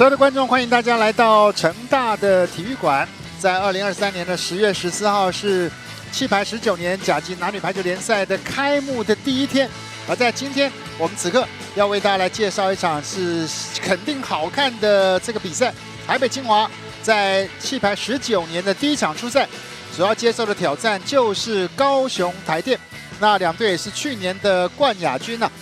所有的观众，欢迎大家来到成大的体育馆。在2023年的10月14号是气排19年甲级男女排球联赛的开幕的第一天。而在今天，我们此刻要为大家来介绍一场是肯定好看的这个比赛。台北精华在气排19年的第一场出赛，主要接受的挑战就是高雄台电。那两队也是去年的冠亚军啊。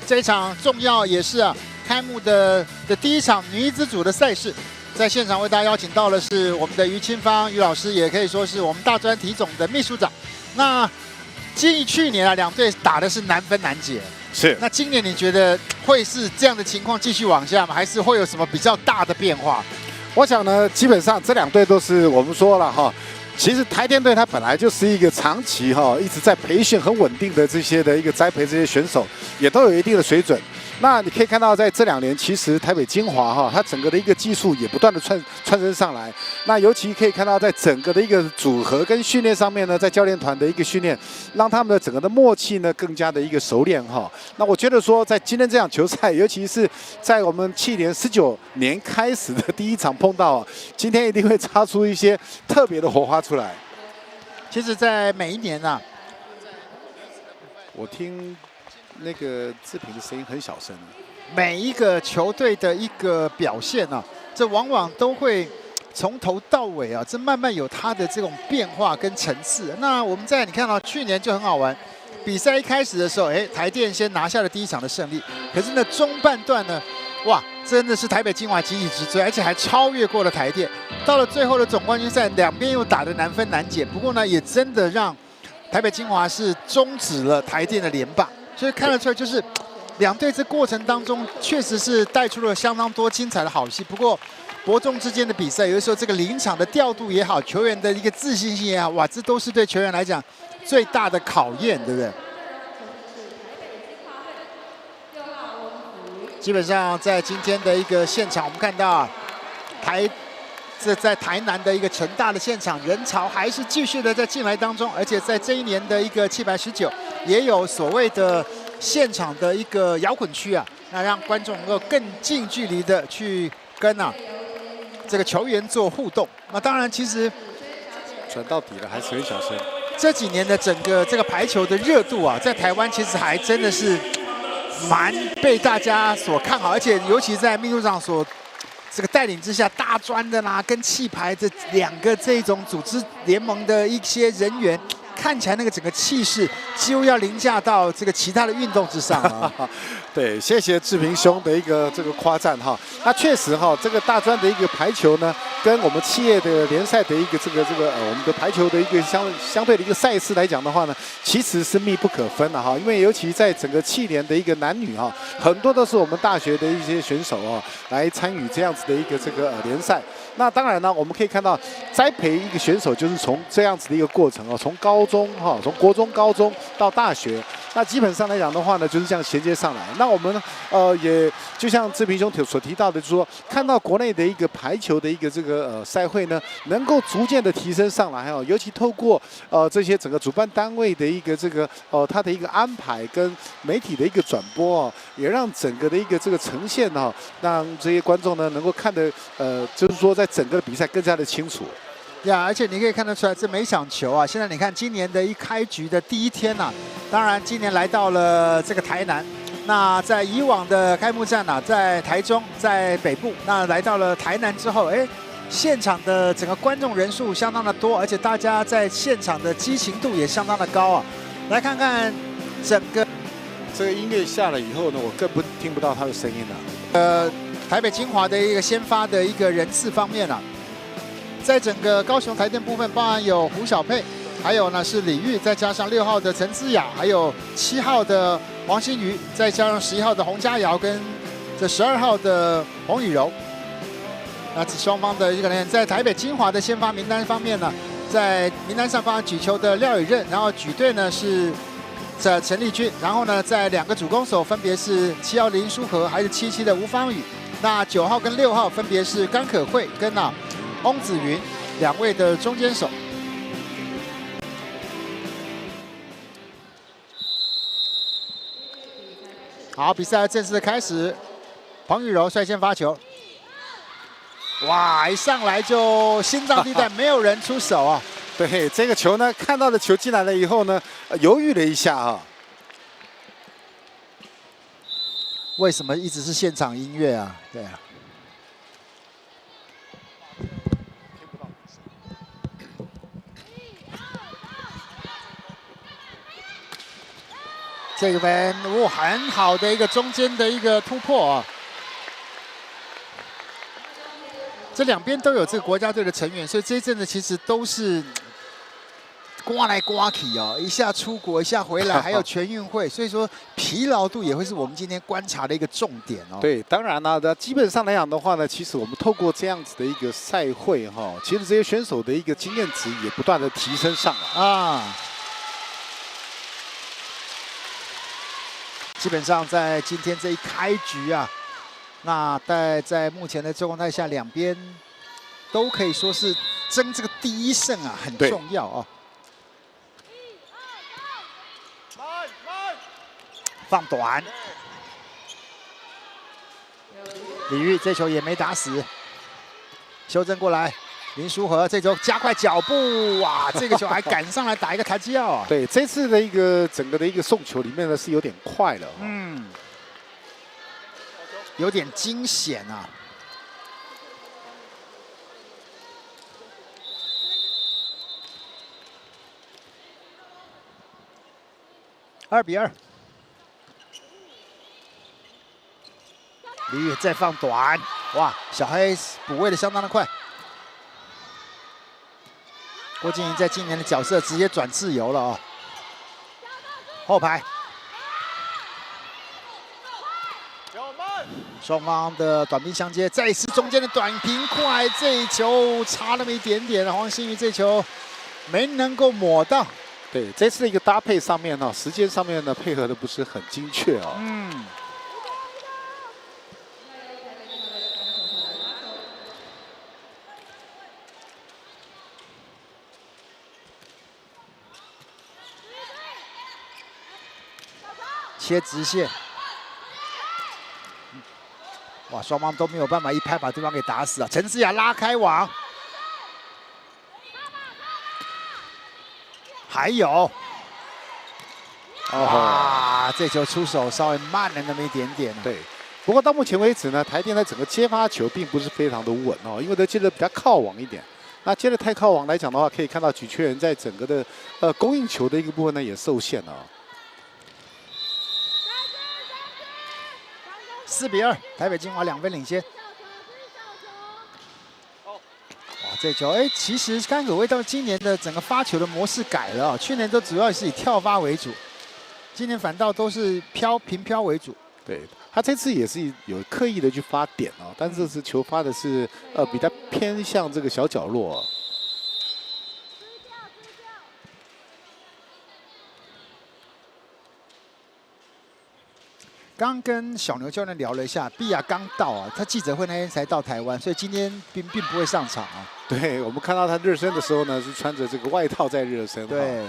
这一场重要也是开幕的第一场女子组的赛事，在现场为大家邀请到的是我们的于清芳于老师，也可以说是我们大专体总的秘书长。那基于去年两队打的是难分难解，是。那今年你觉得会是这样的情况继续往下吗？还是会有什么比较大的变化？我想呢，基本上这两队都是我们说了哈。其实台电队它本来就是一个长期一直在培训很稳定的这些的一个栽培，这些选手也都有一定的水准。那你可以看到，在这2年，其实台北精华它整个的一个技术也不断的窜升上来。那尤其可以看到，在整个的一个组合跟训练上面呢，在教练团的一个训练，让他们的整个的默契呢更加的一个熟练那我觉得说，在今天这场球赛，尤其是在我们去年19年开始的第一场碰到今天一定会擦出一些特别的火花出来。其实，在每一年我听那个志平的声音很小声。每一个球队的一个表现这往往都会从头到尾这慢慢有它的这种变化跟层次。那我们你看到去年就很好玩，比赛一开始的时候，台电先拿下了第一场的胜利，可是呢中半段呢，哇，真的是台北精华集体直追，而且还超越过了台电。到了最后的总冠军赛，两边又打得难分难解。不过呢，也真的让台北精华是终止了台电的连霸。所以看得出来，就是两队这过程当中确实是带出了相当多精彩的好戏。不过伯仲之间的比赛，有的时候这个临场的调度也好，球员的一个自信心也好，哇，这都是对球员来讲最大的考验，对不对？基本上在今天的一个现场，我们看到在台南的一个成大的现场，人潮还是继续的在进来当中，而且在这一年的一个气排19，也有所谓的现场的一个摇滚区那让观众能够更近距离的去跟这个球员做互动。那当然，其实传到底了，还是很小声。这几年的整个这个排球的热度在台湾其实还真的是蛮被大家所看好，而且尤其在秘书长所这个带领之下，大专的跟气排这两个这种组织联盟的一些人员，看起来那个整个气势几乎要凌驾到这个其他的运动之上对，谢谢志平兄的一个这个夸赞那确实这个大专的一个排球呢，跟我们企业的联赛的一个我们的排球的一个相对的一个赛事来讲的话呢，其实是密不可分的因为尤其在整个企联的一个男女很多都是我们大学的一些选手来参与这样子的一个联赛。那当然呢，我们可以看到栽培一个选手就是从这样子的一个过程从高中从国中、高中到大学，那基本上来讲的话呢，就是这样衔接上来。那我们也就像志平兄所提到的，就是说看到国内的一个排球的一个赛会呢，能够逐渐的提升上来尤其透过这些整个主办单位的一个它的一个安排跟媒体的一个转播也让整个的一个呈现让这些观众呢能够看得就是说在整个比赛更加的清楚。而且你可以看得出来，这每场球现在你看今年的一开局的第一天当然今年来到了这个台南。那在以往的开幕战在台中、在北部，那来到了台南之后，现场的整个观众人数相当的多，而且大家在现场的激情度也相当的高来看看整个这个音乐下了以后呢，我更听不到他的声音了。台北精华的一个先发的一个人次方面在整个高雄台电部分，包含有胡小佩，还有呢是李玉，再加上6号的陈姿雅，还有7号的王欣瑜，再加上11号的洪佳瑶跟这12号的洪雨柔。那双方的一个人在台北精华的先发名单方面呢，在名单上方举球的廖宇任，然后举队呢是陈丽君，然后呢在2个主攻手分别是7号林书和，还是77的吴芳宇。那9号跟6号分别是甘可慧跟翁子云2位的中间手。好，比赛正式的开始。彭雨柔率先发球，哇，一上来就心脏地带，没有人出手啊。对，这个球呢，看到的球进来了以后呢，犹豫了一下啊。为什么一直是现场音乐啊？对啊。这边哇，很好的一个中间的一个突破啊！这两边都有这个国家队的成员，所以这一阵子其实都是刮来刮去哦，一下出国，一下回来，还有全运会，所以说疲劳度也会是我们今天观察的一个重点哦。对，当然呢，基本上来讲的话呢，其实我们透过这样子的一个赛会哈，其实这些选手的一个经验值也不断的提升上来啊。基本上在今天这一开局啊，那在目前的状态下，两边都可以说是争这个第一胜啊，很重要哦。放短，李玉这球也没打死，修正过来。林书豪这球加快脚步，哇，这个球还赶上来打一个台基奥啊！对，这次的一个整个的一个送球里面呢是有点快了，嗯，有点惊险啊。2比2，李宇再放短，哇，小黑补位的相当的快。郭晶莹在今年的角色直接转自由了哦。后排，双方的短兵相接，再一次中间的短平快，这一球差那么一点点，黄心瑜这球没能够抹到。对，这次的一个搭配上面呢，时间上面呢配合的不是很精确哦。嗯。切直线，哇，双方都没有办法一拍把对方给打死啊！陈思雅拉开网，还有，哇，这球出手稍微慢了那么一点点。对，不过到目前为止呢，台电的整个接发球并不是非常的稳哦，因为它接的比较靠网一点。那接的太靠网来讲的话，可以看到举缺人在整个的供应球的一个部分呢也受限了。4比2，台北精华2分领先。哇，这球其实甘可威到今年的整个发球的模式改了啊，去年都主要是以跳发为主，今年反倒都是平飘为主。对，他这次也是有刻意的去发点哦，但这次球发的是比较偏向这个小角落哦。刚跟小牛教练聊了一下，毕亚刚到啊，他记者会那天才到台湾，所以今天并不会上场啊。对，我们看到他热身的时候呢，是穿着这个外套在热身。对。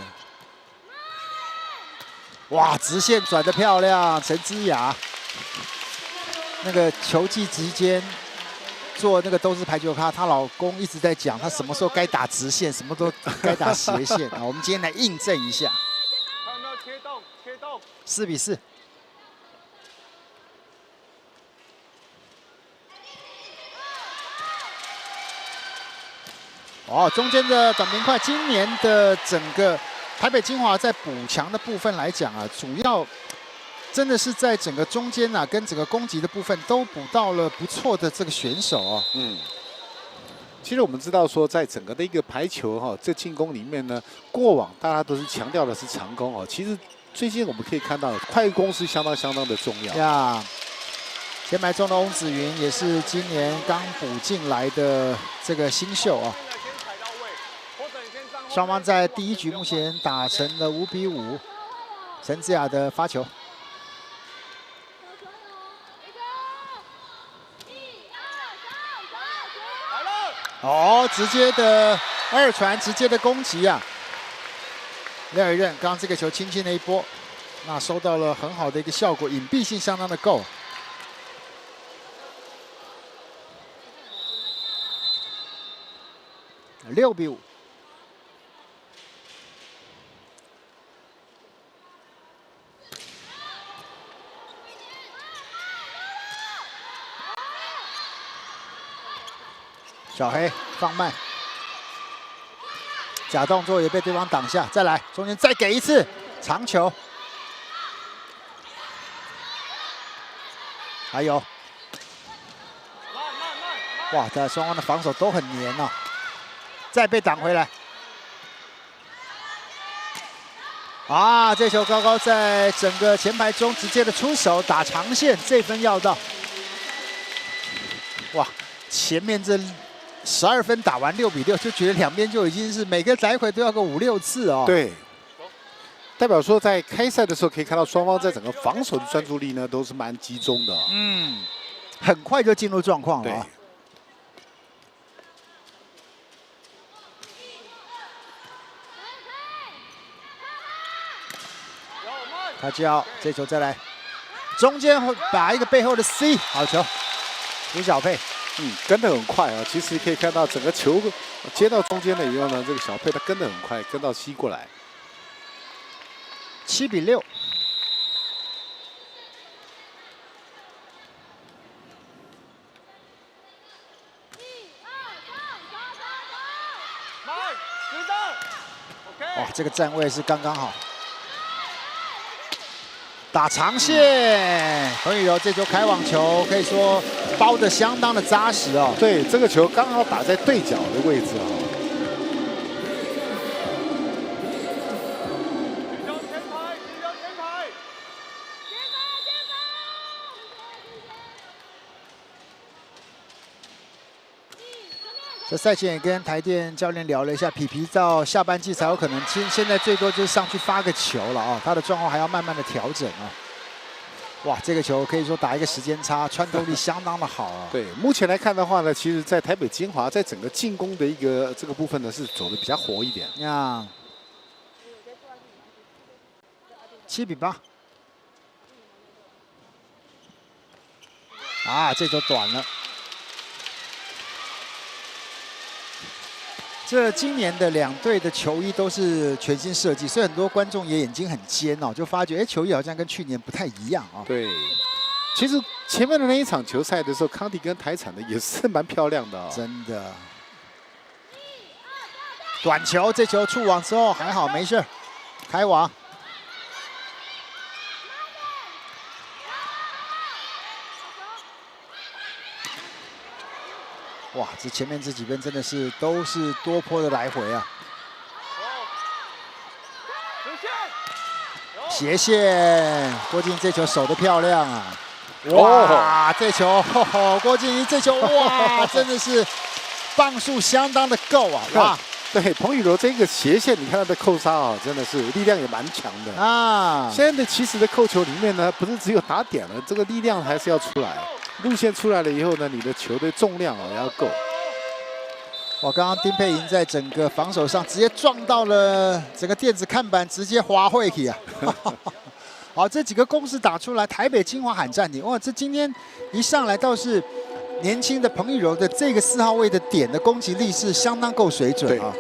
哇，直线转得漂亮，陈之雅。那个球技之间做那个都是排球咖，她老公一直在讲，她什么时候该打直线，什么都该打斜线啊。我们今天来印证一下。看有没有切动？4比4。哦，中间的短平快，今年的整个台北精华在补强的部分来讲啊，主要真的是在整个中间啊，跟整个攻击的部分都补到了不错的这个选手哦。嗯，其实我们知道说，在整个的一个排球哈，这进攻里面呢，过往大家都是强调的是长攻哦。其实最近我们可以看到，快攻是相当的重要。呀，前排中的翁子云也是今年刚补进来的这个新秀啊。双方在第一局目前打成了5比5，陈之雅的发球。哦，直接的2传，直接的攻击啊！廖宇任刚刚这个球轻轻的一拨，那收到了很好的一个效果，隐蔽性相当的够。6比5。小黑放慢，假动作也被对方挡下，再来，中间再给一次长球，还有，哇，这双方的防守都很黏哦，再被挡回来，啊，这球高高在整个前排中直接的出手打长线，这分要到，哇，前面这。12分打完6比6，就觉得两边就已经是每个来回都要个5、6次哦。对，代表说在开赛的时候可以看到双方在整个防守的专注力呢都是蛮集中的。嗯，很快就进入状况了啊。他叫这球再来，中间打一个背后的 C， 好球，吴小佩。跟得很快啊！其实可以看到整个球接到中间了以后呢，这个小佩他跟得很快，跟到西过来。7比6。哇，这个站位是刚刚好。打长线，彭宇柔这球开网球可以说包得相当的扎实哦。对，这个球刚好打在对角的位置啊。这赛前也跟台电教练聊了一下，皮皮到下半季才有可能，现在最多就是上去发个球了啊，他的状况还要慢慢的调整啊。哇，这个球可以说打一个时间差，穿透力相当的好啊。对，目前来看的话呢，其实在台北精华在整个进攻的一个这个部分呢是走的比较活一点。呀，7比8。啊，这球短了。这今年的两队的球衣都是全新设计，所以很多观众也眼睛很尖哦，就发觉哎，球衣好像跟去年不太一样啊。对，其实前面的那一场球赛的时候，康迪跟台产的也是蛮漂亮的哦。真的。短球，这球触网之后还好没事，开网。哇，这前面这几分真的是都是多波的来回啊！斜线，郭靖这球守得漂亮啊！哇，这球，郭靖这球，哇，真的是磅数相当的够啊！哇，对，彭宇柔这个斜线，你看他的扣杀啊，真的是力量也蛮强的啊。现在的其实的扣球里面呢，不是只有打点了，这个力量还是要出来。路线出来了以后呢，你的球的重量也要够。哇，刚刚丁佩莹在整个防守上直接撞到了整个电子看板，直接滑回去啊！好，这几个攻势打出来，台北精华喊暂停。哇，这今天一上来倒是年轻的彭玉柔的这个4号位的点的攻击力是相当够水准啊。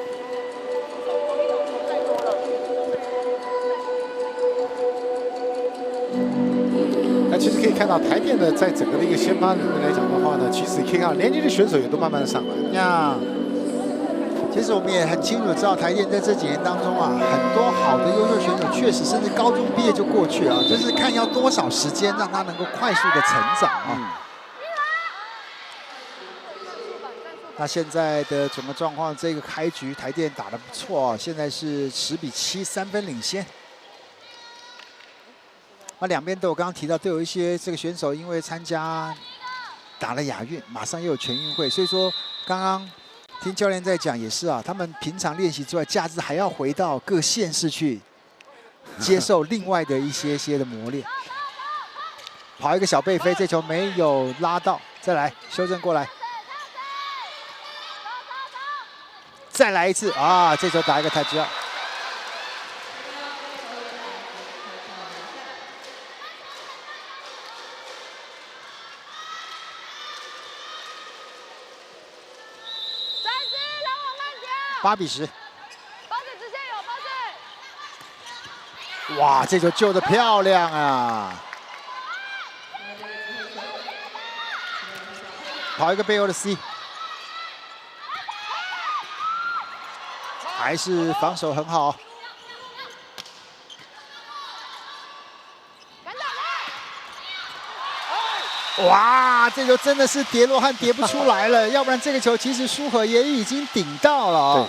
那其实可以看到台电的在整个的一个先发里面来讲的话呢，其实可以看到年轻的选手也都慢慢的上来了呀。其实我们也很清楚知道，台电在这几年当中啊，很多好的优秀选手确实甚至高中毕业就过去啊，就是看要多少时间让他能够快速的成长啊。那现在的整个状况，这个开局台电打得不错啊，现在是10比7，3分领先。那两边都有刚刚提到，都有一些这个选手因为参加打了亚运，马上又有全运会，所以说刚刚听教练在讲也是啊，他们平常练习之外，假日还要回到各县市去接受另外的一些的磨练。跑一个小背飞，这球没有拉到，再来修正过来，再来一次啊！这球打一个touch out。8比10。包子直接有包子。哇，这球救得漂亮啊！跑一个背后的 C， 还是防守很好。哇，这球真的是跌落汉跌不出来了，要不然这个球其实舒和也已经顶到了哦。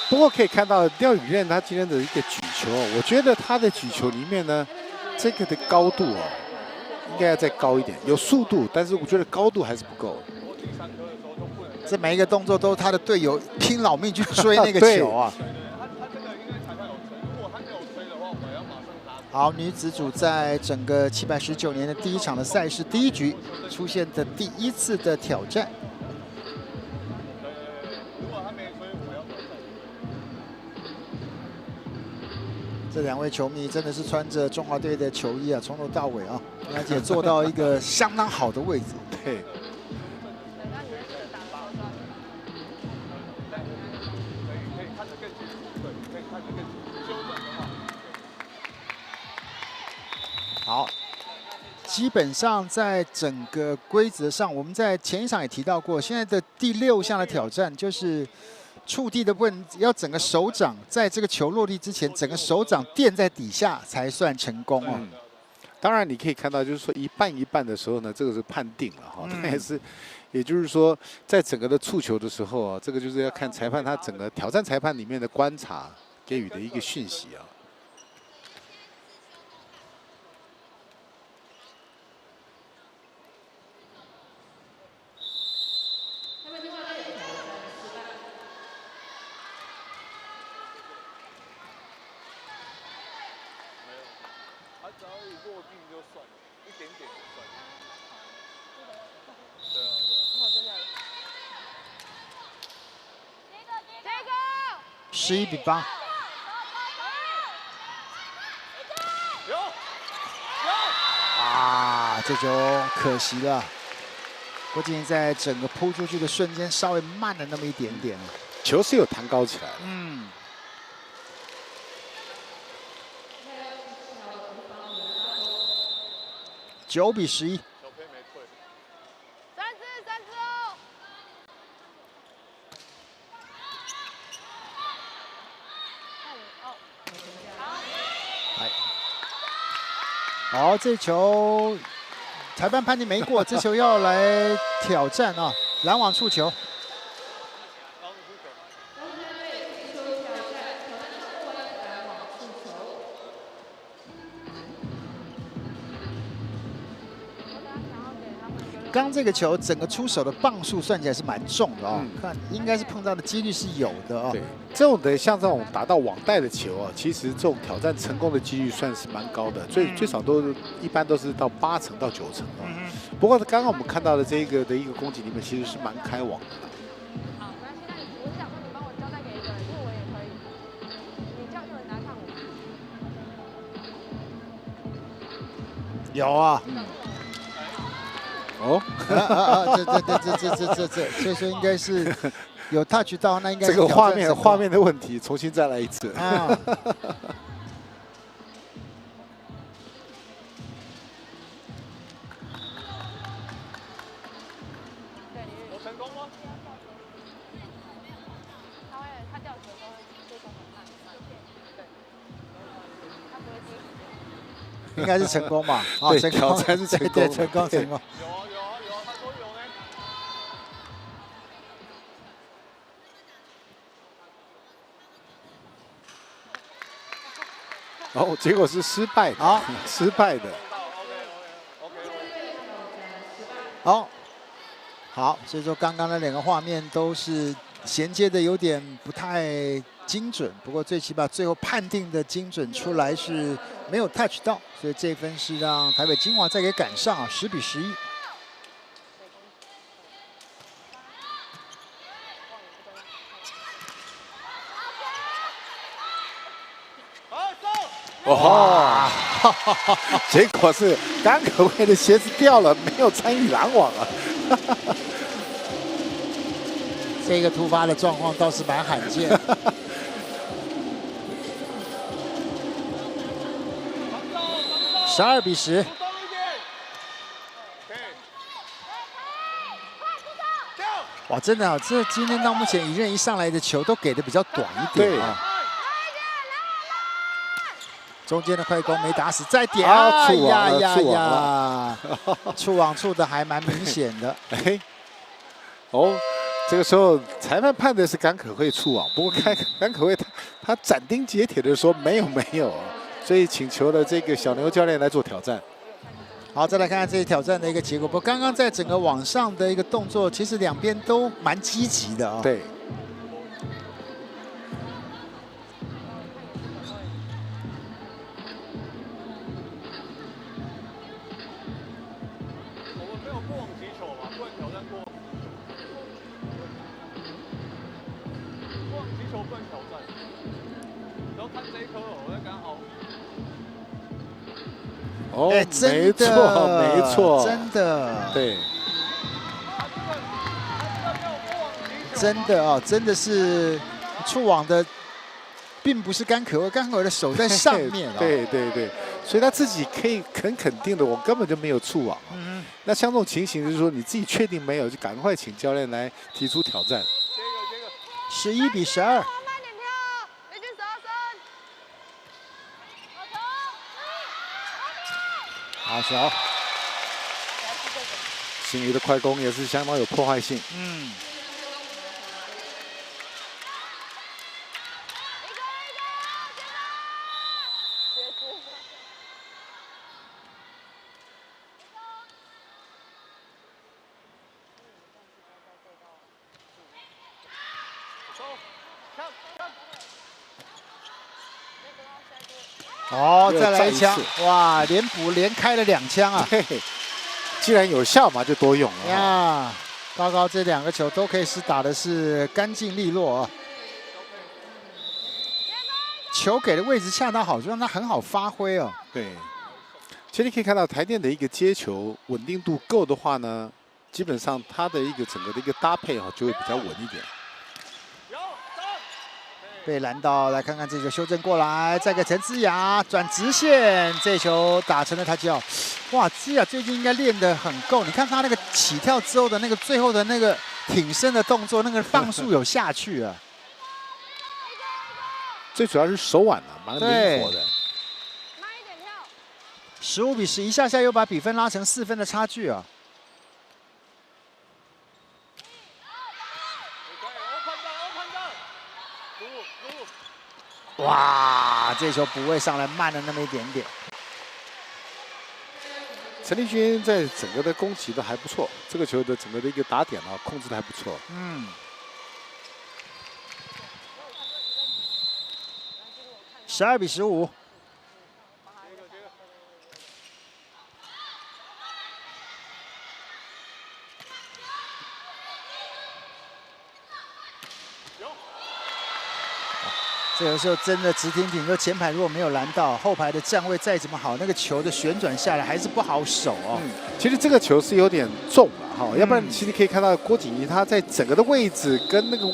不过可以看到廖宇任他今天的一个举球，我觉得他的举球里面呢，这个的高度哦，应该要再高一点，有速度，但是我觉得高度还是不够。这每一个动作都是他的队友拼老命去追那个球啊。好，女子组在整个719年的第一场的赛事第一局出现的第一次的挑战。这2位球迷真的是穿着中华队的球衣啊，从头到尾啊，而且坐到一个相当好的位置。对。好，基本上在整个规则上，我们在前一场也提到过，现在的第6项的挑战就是触地的部分，要整个手掌在这个球落地之前，整个手掌垫在底下才算成功哦。当然，你可以看到，就是说一半一半的时候呢，这个是判定了哈，但也是，也就是说，在整个的触球的时候啊，这个就是要看裁判他整个挑战裁判里面的观察给予的一个讯息啊。11比8。啊，这球可惜了。郭靖瑩在整个扑出去的瞬间稍微慢了那么一点点。球是有弹高起来的。9比11。好，这球裁判判定没过，这球要来挑战啊，拦网触球。刚这个球整个出手的磅数算起来是蛮重的哦，看应该是碰到的几率是有的哦。对，这种的像这种打到网袋的球啊，其实这种挑战成功的几率算是蛮高的，最少一般都是到8成到9成哦。不过刚刚我们看到的这个的一个攻击里面，其实是蛮开网的。好，没关系，那我是想说你帮我交代给一个人，因为我也可以，你叫一个人来看我。有啊。哦，所以说应该是有 touch 到，那应该这个画面的问题，重新再来一次。啊，我成功吗？他掉球都会做很慢，对，他不会第一时间。应该是成功吧？对，挑战是成功，对，成功。哦，结果是失败的，失败的。好，所以说刚刚的2个画面都是衔接的有点不太精准，不过最起码最后判定的精准出来是没有 touch 到，所以这一分是让台北精华再给赶上啊，10比11。哇！结果是甘可贵的鞋子掉了，没有参与拦网啊。这个突发的状况倒是蛮罕见。12比10。哇，真的啊，这今天到目前一任一上来的球都给的比较短一点啊。中间的快攻没打死，再点啊！触网了，呀触网了，触网触的还蛮明显的。哎，哦，这个时候裁判判的是甘可慧触网，不过甘可慧他斩钉截铁的说没有，所以请求了这个小牛教练来做挑战。好，再来看看这一挑战的一个结果。不过刚刚在整个网上的一个动作，其实两边都蛮积极的啊。对。哦，哎，没错，真的，对，真的啊，真的是触网的，并不是甘可慧，甘可慧的手在上面啊。对，所以他自己可以很肯定的，我根本就没有触网。那像这种情形，就是说你自己确定没有，就赶快請教練來提出挑戰。11比12。好球！新宇的快攻也是相當有破壞性。哦，再来一枪！哇，连补连开了2枪啊！对，既然有效嘛，就多用了呀。高高这2个球都可以是打的是干净利落啊，球给的位置恰到好处，让他很好发挥哦。对，其实你可以看到台电的一个接球稳定度够的话呢，基本上它的一个整个的一个搭配啊，就会比较稳一点。被拦到，来看看这球修正过来，再给陈姿雅转直线，这球打成了他脚。哇，姿雅最近应该练得很够，你看他那个起跳之后的那个最后的那个挺身的动作，那个放速有下去啊。最主要是手腕啊，蛮灵活的。15比10，一下又把比分拉成4分的差距啊。哇，这球补位上来慢了那么一点点。陈立军在整个的攻击都还不错，这个球的整个的一个打点啊，控制的还不错。12比15。这有时候真的直挺挺，就前排如果没有拦到，后排的站位再怎么好，那个球的旋转下来还是不好守哦。其实这个球是有点重了哈，要不然其实可以看到郭景怡他在整个的位置跟那个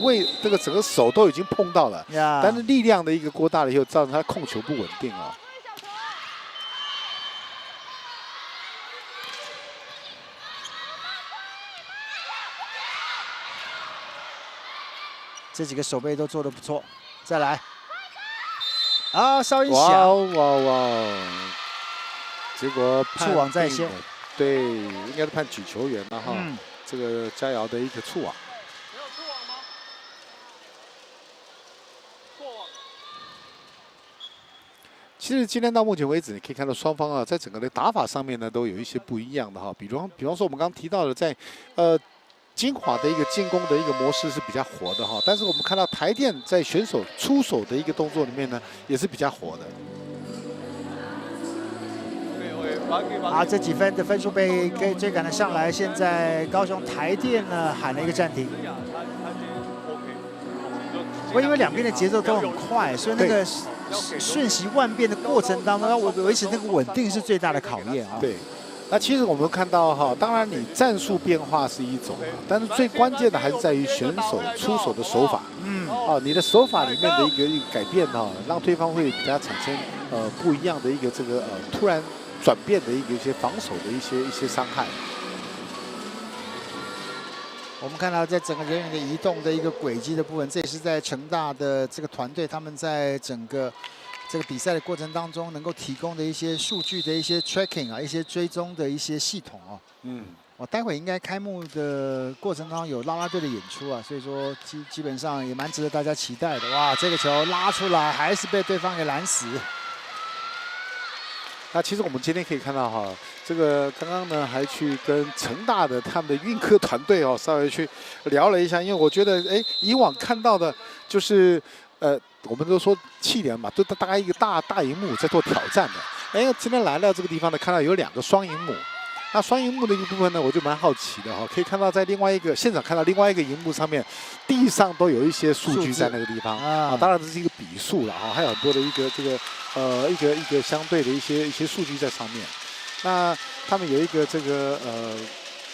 这个整个手都已经碰到了，但是力量的一个过大了以后，造成他控球不稳定啊。这几个手背都做得不错，再来。啊，稍一响，哇！结果触网在先，对，应该是判举球员了哈。这个佳瑶的一个触网，没有触网吗？过网。其实今天到目前为止，你可以看到双方啊，在整个的打法上面呢，都有一些不一样的哈。比方说我们刚刚提到的，在金华的一个进攻的一个模式是比较活的哈，但是我们看到台电在选手出手的一个动作里面呢，也是比较活的。啊，这几分的分数被追赶了上来，现在高雄台电呢喊了一个暂停。不过因为两边的节奏都很快，所以那个瞬息万变的过程当中，要维持那个稳定是最大的考验啊。对。那其实我们看到哈，当然你战术变化是一种，但是最关键的还是在于选手出手的手法。你的手法里面的一个改变哈，让对方会给他产生不一样的一个这个突然转变的一些防守的一些伤害。我们看到在整个人员的移动的一个轨迹的部分，这也是在成大的这个团队他们在整个这个比赛的过程当中能够提供的一些数据的一些 tracking 啊，一些追踪的一些系统哦。我待会应该开幕的过程当中有啦啦队的演出啊，所以说基本上也蛮值得大家期待的。哇，这个球拉出来还是被对方给拦死。那其实我们今天可以看到哈，这个刚刚呢还去跟成大的他们的运科团队哦稍微去聊了一下，因为我觉得以往看到的就是我们都说气联嘛，都大概一个大荧幕在做挑战的。今天来到这个地方呢，看到有2个双荧幕。那双荧幕的一个部分呢，我就蛮好奇的哈，可以看到在另外一个现场看到另外一个荧幕上面，地上都有一些数据在那个地方啊，当然这是一个笔数了哈，还有很多的一个这个一个相对的一些数据在上面。那他们有一个这个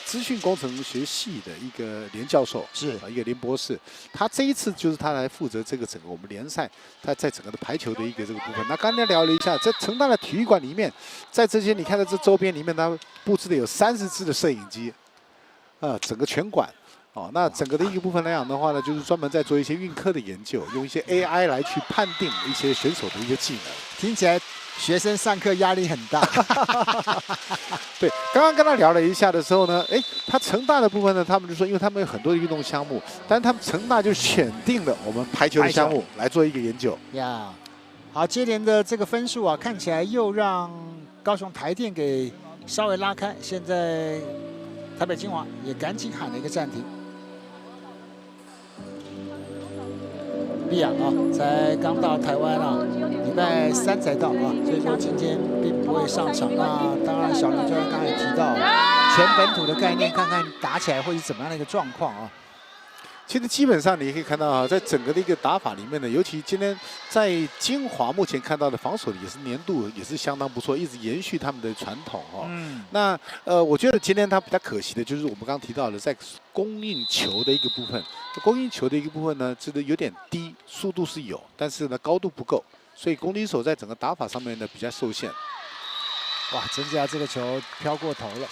资讯工程学系的一个连教授，是一个连博士，他这一次就是他来负责这个整个我们联赛，他在整个的排球的一个这个部分。那刚才聊了一下，在成大的体育馆里面，在这些你看到这周边里面，他布置的有30支的摄影机，整个全馆。那整个的一个部分来讲的话呢，就是专门在做一些运科的研究，用一些 AI 来去判定一些选手的一个技能。听起来学生上课压力很大。对，刚刚跟他聊了一下的时候呢，他成大的部分呢，他们就说，因为他们有很多的运动项目，但是他们成大就选定了我们排球的项目来做一个研究。好，接连的这个分数啊，看起来又让高雄台电给稍微拉开，现在台北精华也赶紧喊了一个暂停。利亚啊，才刚到台湾啊，礼拜3才到啊，所以说今天并不会上场。那当然，小林教练刚才也提到全本土的概念，看看打起来会是怎么样的一个状况啊。其实基本上你可以看到啊，在整个的一个打法里面呢，尤其今天在金华目前看到的防守也是粘度也是相当不错，一直延续他们的传统哦。那我觉得今天他比较可惜的就是我们刚刚提到的在供应球的一个部分，供应球的一个部分呢，真的有点低，速度是有，但是呢高度不够，所以攻击手在整个打法上面呢比较受限。哇，真假这个球飘过头了。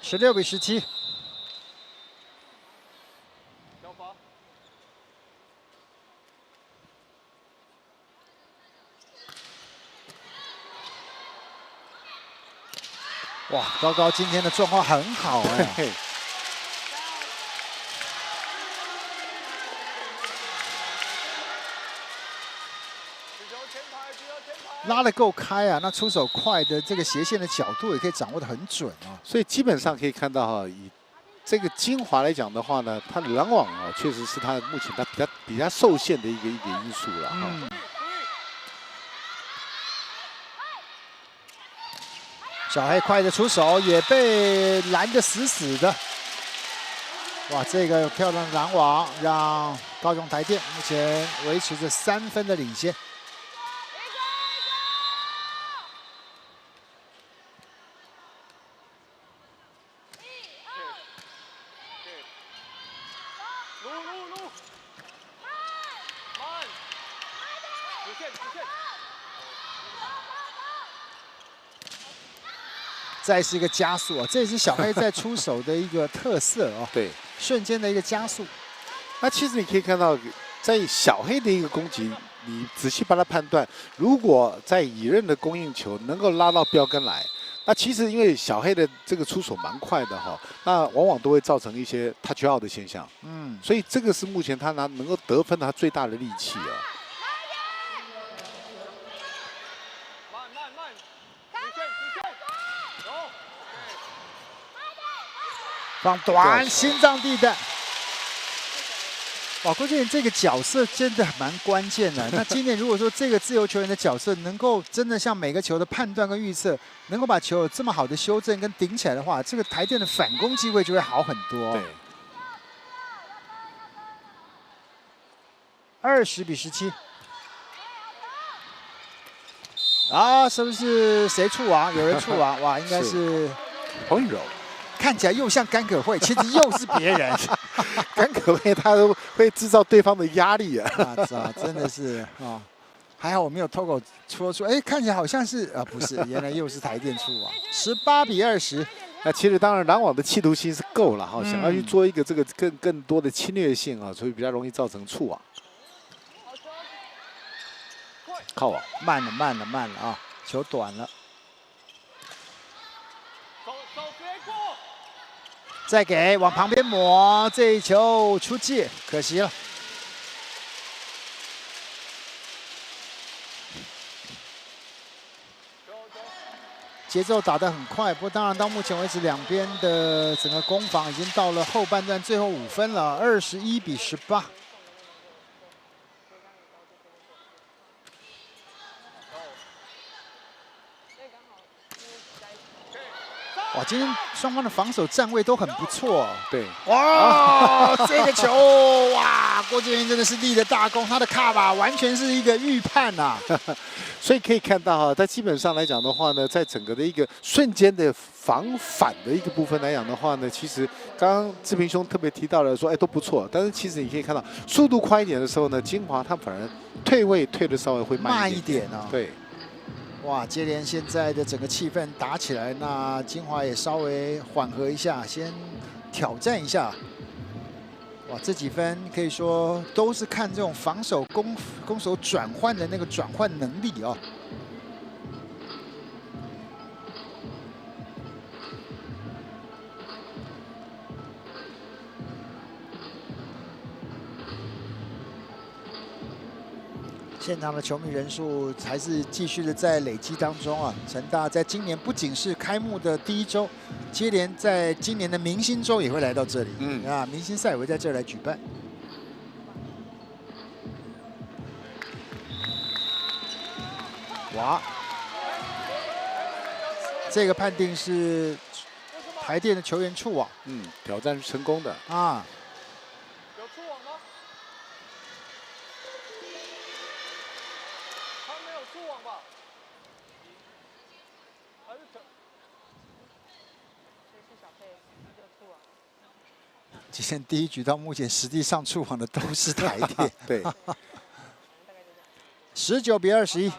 16比17。哇，高高今天的状况很好拉得够开啊，那出手快的这个斜线的角度也可以掌握得很准啊。所以基本上可以看到哈，以这个精华来讲的话呢，它拦网啊，确实是它目前它比较受限的一个因素了哈。小黑快的出手，也被拦得死死的。哇，这个漂亮的拦网让高雄台电目前维持着3分的领先。再是一个加速啊，这也是小黑在出手的一个特色哦。对，瞬间的一个加速。那其实你可以看到，在小黑的一个攻击，你仔细把它判断，如果在乙刃的供应球能够拉到标杆来，那其实因为小黑的这个出手蛮快的哈，那往往都会造成一些 touch out 的现象。所以这个是目前他能够得分的他最大的利器啊。放短心脏地带，哇！郭建这个角色真的蛮关键的。那今年如果说这个自由球员的角色能够真的像每个球的判断跟预测，能够把球有这么好的修正跟顶起来的话，这个台电的反攻机会就会好很多。对， 20比17。啊，是不是谁触网？有人触网，哇，应该是彭宇柔。看起来又像甘可慧，其实又是别人。甘可慧他都会制造对方的压力啊！真的是啊，还好我没有脱口说出，哎，看起来好像是啊，不是，原来又是台电触网，18比20。那其实当然，篮网的企图心是够了哈，想要去做一个这个更多的侵略性啊，所以比较容易造成触网。靠网，慢了啊，球短了。再给往旁边抹，这一球出界，可惜了。节奏打得很快，不过当然到目前为止，两边的整个攻防已经到了后半段最后5分了，21比18。哇，今天双方的防守站位都很不错。对，哇，这个球，哇，郭建云真的是立了大功，他的卡吧完全是一个预判呐。所以可以看到哈，在基本上来讲的话呢，在整个的一个瞬间的防反的一个部分来讲的话呢，其实刚刚志平兄特别提到了说，哎，都不错。但是其实你可以看到，速度快一点的时候呢，金华他反而退位退的稍微会慢一点啊。对。哇，接连现在的整个气氛打起来，那金华也稍微缓和一下，先挑战一下。哇，这几分可以说都是看这种防守攻守转换的那个转换能力哦。现场的球迷人数还是继续的在累积当中啊！成大在今年不仅是开幕的第1周，接连在今年的明星周也会来到这里。明星赛也会在这儿来举办。哇，这个判定是台电的球员触网。挑战是成功的啊。今天第1局到目前实际上触网的都是台电。对。19比21。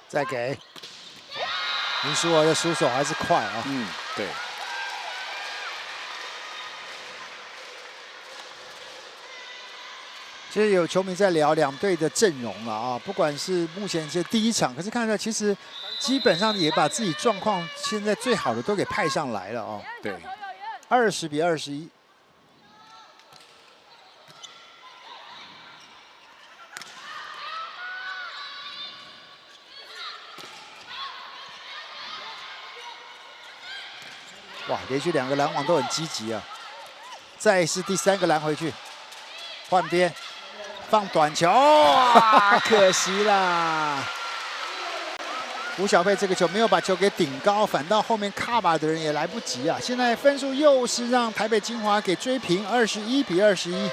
再给林书豪的出手还是快啊！对。其实有球迷在聊两队的阵容了啊，不管是目前是第1场，可是看到其实基本上也把自己状况现在最好的都给派上来了哦。对。20比21。哇，连续2个拦网都很积极啊！再是第3个拦回去，换边，放短球，啊，可惜啦！吴小佩这个球没有把球给顶高，反倒后面卡把的人也来不及啊！现在分数又是让台北金华给追平，21比21。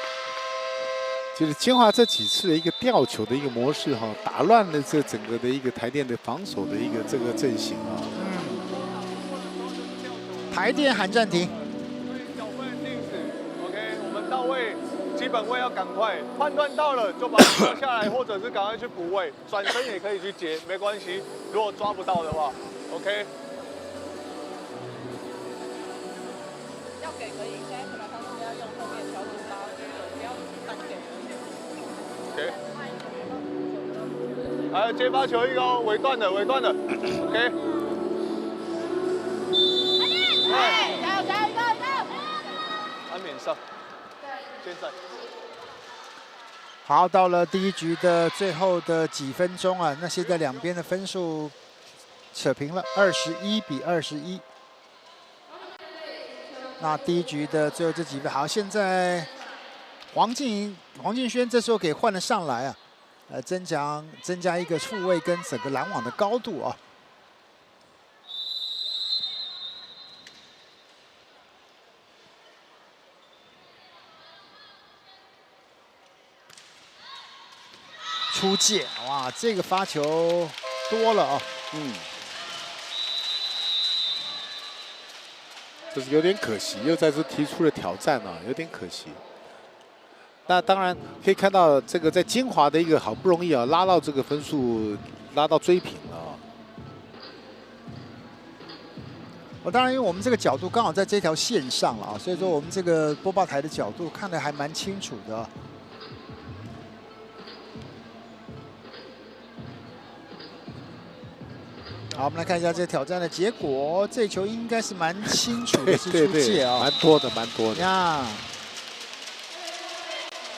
就是金华这几次的一个吊球的一个模式哈，打乱了这整个的一个台电的防守的一个这个阵型啊。台电喊暂停。小分定止 ，OK， 我们到位，基本位要赶快，判断到了就把它抓下来，或者是赶快去补位，转身也可以去接，没关系。如果抓不到的话 ，OK。要给可以，现在可能他是要用后面调度高，不要单给。OK。还有接发球一个哦，尾段的，OK。加油加油加油！安免上，现在。好，到了第1局的最后的几分钟啊，那现在两边的分数扯平了，21比21。那第一局的最后这几分，好，现在黄敬轩这时候给换了上来啊，增加一个护卫跟整个拦网的高度啊。出界，哇，这个发球多了啊，就是有点可惜，又再次提出了挑战啊，有点可惜。那当然可以看到，这个在金华的一个好不容易啊拉到这个分数，拉到追平了啊。当然，因为我们这个角度刚好在这条线上了啊，所以说我们这个播报台的角度看得还蛮清楚的啊。好，我们来看一下这挑战的结果。这球应该是蛮清楚的，是出界啊，蛮多的，蛮多的呀。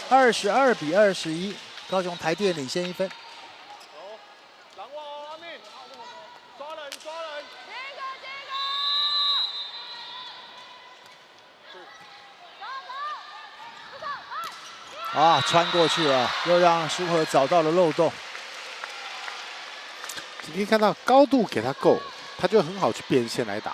22比21，高雄台电领先1分。拦网哦，阿命，抓人，啊，穿过去了，又让舒和找到了漏洞。你可以看到高度给他够，他就很好去变线来打。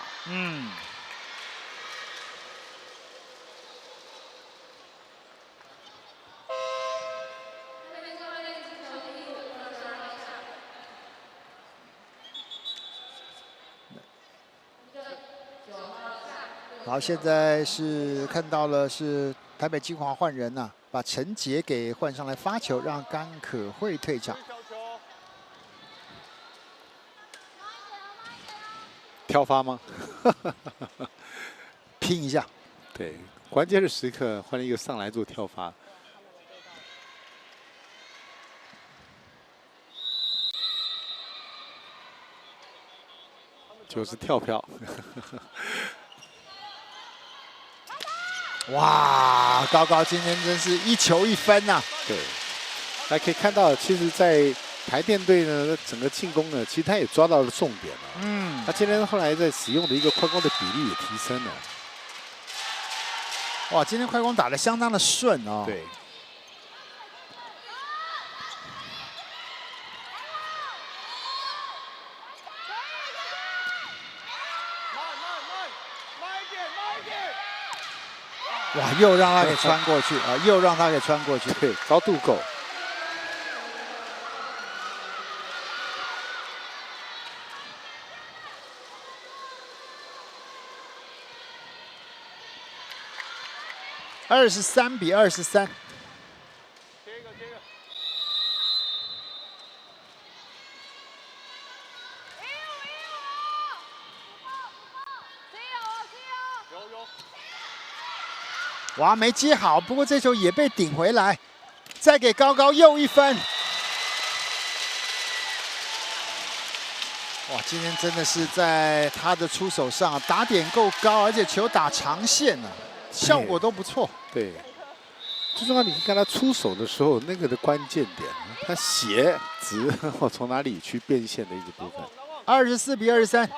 好，现在是看到了是台北金华换人呐，把陈杰给换上来发球，让甘可慧退场。跳发吗？拼一下。对，关键的时刻换了一个上来做跳发。就是跳票。哇，高高今天真是一球1分呐！对，大家可以看到，其实，在台电队呢，整个进攻呢，其实他也抓到了重点了。他今天后来在使用的一个快攻的比例也提升了。哇，今天快攻打得相当的顺哦。对。哇，又让他给穿过去啊！又让他给穿过去，对，高度够。23比23。哇，没接好，不过这球也被顶回来，再给高高又1分。哇，今天真的是在他的出手上打点够高，而且球打长线了，效果都不错。对，最重要你看他出手的时候那个的关键点，他斜直从哪里去变现的一个部分。24比23。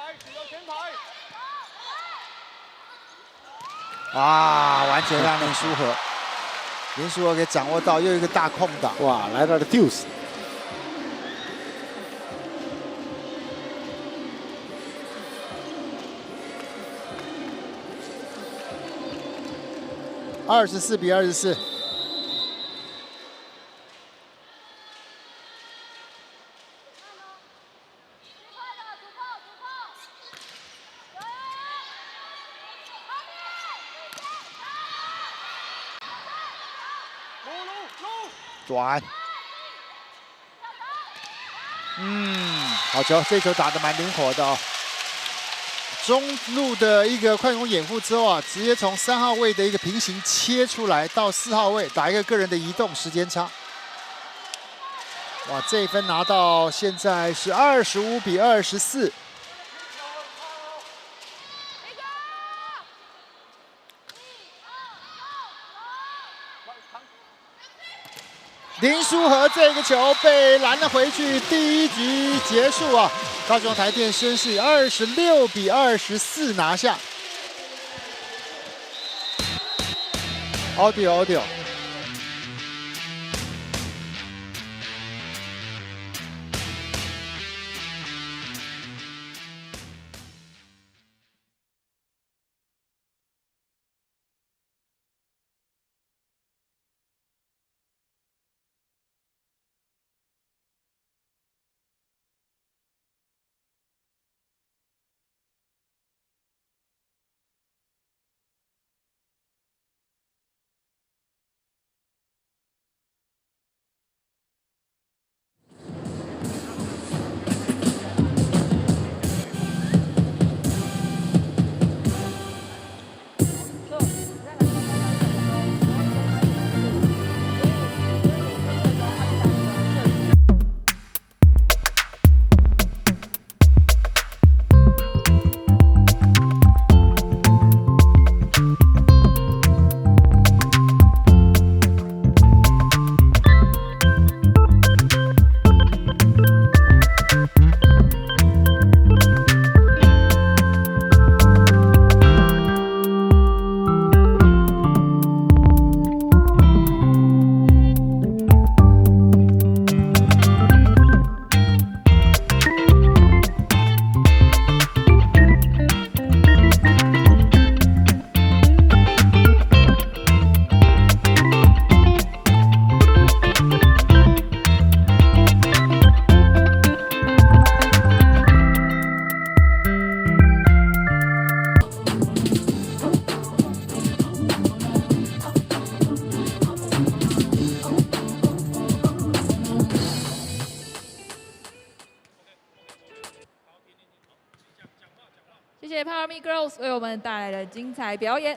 啊，完全让林书豪，林书豪给掌握到又一个大空档。哇，来到了deuce。24比24。短，好球，这球打得蛮灵活的哦。中路的一个快攻掩护之后啊，直接从3号位的一个平行切出来到4号位，打一个个人的移动时间差。哇，这一分拿到现在是25比24。林书豪这个球被拦了回去，第一局结束啊！高雄台电绅士26比24拿下。audio。谢谢 Power Me Girls 为我们带来的精彩表演。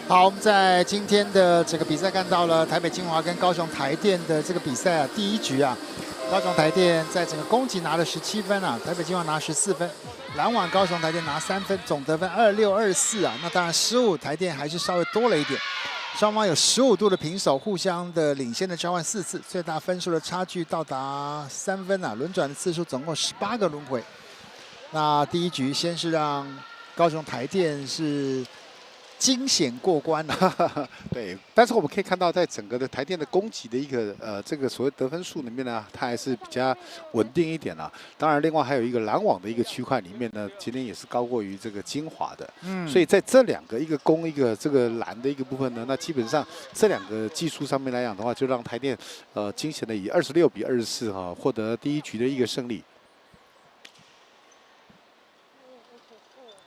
好，我们在今天的这个比赛看到了台北精华跟高雄台电的这个比赛啊，第一局啊，高雄台电在整个攻击拿了17分啊，台北精华拿14分，篮网高雄台电拿3分，总得分26-24啊。那当然失误台电还是稍微多了一点，双方有15度的平手，互相的领先的交换4次，最大分数的差距到达3分啊。轮转的次数总共18个轮回。那第一局先是让高雄台电是惊险过关了，对，但是我们可以看到，在整个的台电的攻击的一个这个所谓得分数里面呢，它还是比较稳定一点啦。当然，另外还有一个篮网的一个区块里面呢，今天也是高过于这个精华的。所以在这两个一个攻一个这个篮的一个部分呢，那基本上这两个技术上面来讲的话，就让台电惊险的以26-24哈获得第一局的一个胜利。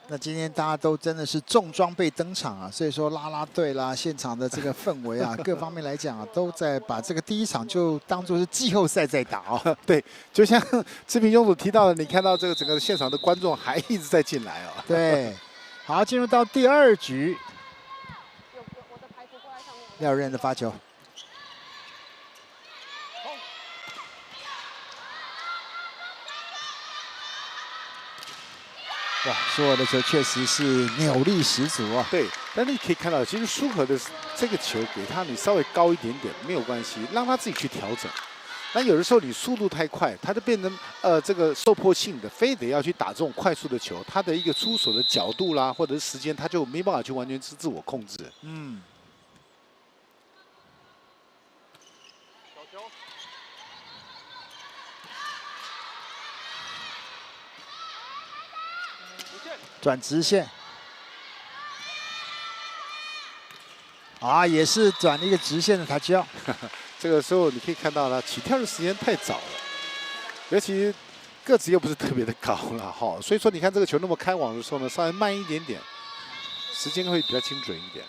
那今天大家都真的是重装备登场啊，所以说啦啦队啦，现场的这个氛围啊，各方面来讲啊，都在把这个第一场就当作是季后赛在打哦。对，就像志平兄所提到的，你看到这个整个现场的观众还一直在进来哦。对，好，进入到第2局，廖任的发球。哇，所有的球确实是扭力十足啊！对，但是你可以看到，其实舒和的这个球给他，你稍微高一点点没有关系，让他自己去调整。那有的时候你速度太快，他就变成这个受迫性的，非得要去打这种快速的球，他的一个出手的角度啦，或者是时间，他就没办法去完全自我控制。转直线，啊，也是转了一个直线的塔焦。这个时候你可以看到了，起跳的时间太早了，尤其个子又不是特别的高了哈，所以说你看这个球那么开网的时候呢，稍微慢一点点，时间会比较精准一点。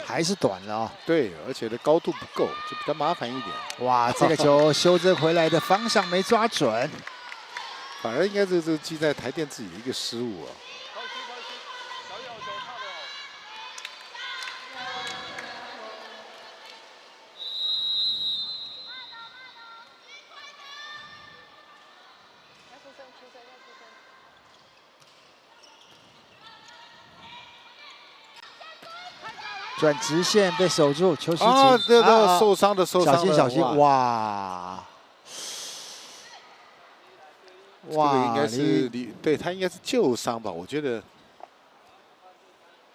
还是短了啊、哦！对，而且的高度不够，就比较麻烦一点。哇，这个球修正回来的方向没抓准，反而应该这个记在台电自己的一个失误啊。转直线被守住，球失啊，这个受伤的，小心小心！哇，这个应该是对他应该是旧伤吧？我觉得。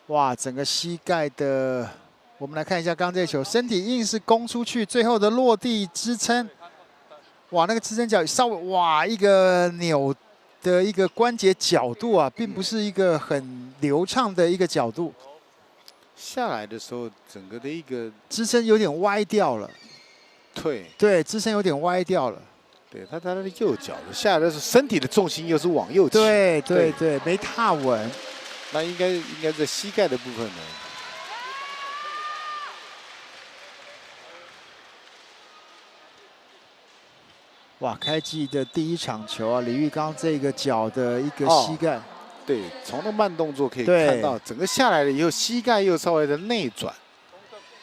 哇，整个膝盖的，我们来看一下刚这球，身体硬是攻出去，最后的落地支撑，哇，那个支撑角稍微哇一个扭的一个关节角度啊，并不是一个很流畅的一个角度。下来的时候，整个的一个支撑有点歪掉了。对，支撑有点歪掉了。对，他的右脚的下来的时候，身体的重心又是往右起。对，没踏稳。那应该在膝盖的部分呢。哇，开季的第一场球啊，李玉刚这个脚的一个膝盖。对，从那慢动作可以看到，整个下来了以后，膝盖又稍微的内转，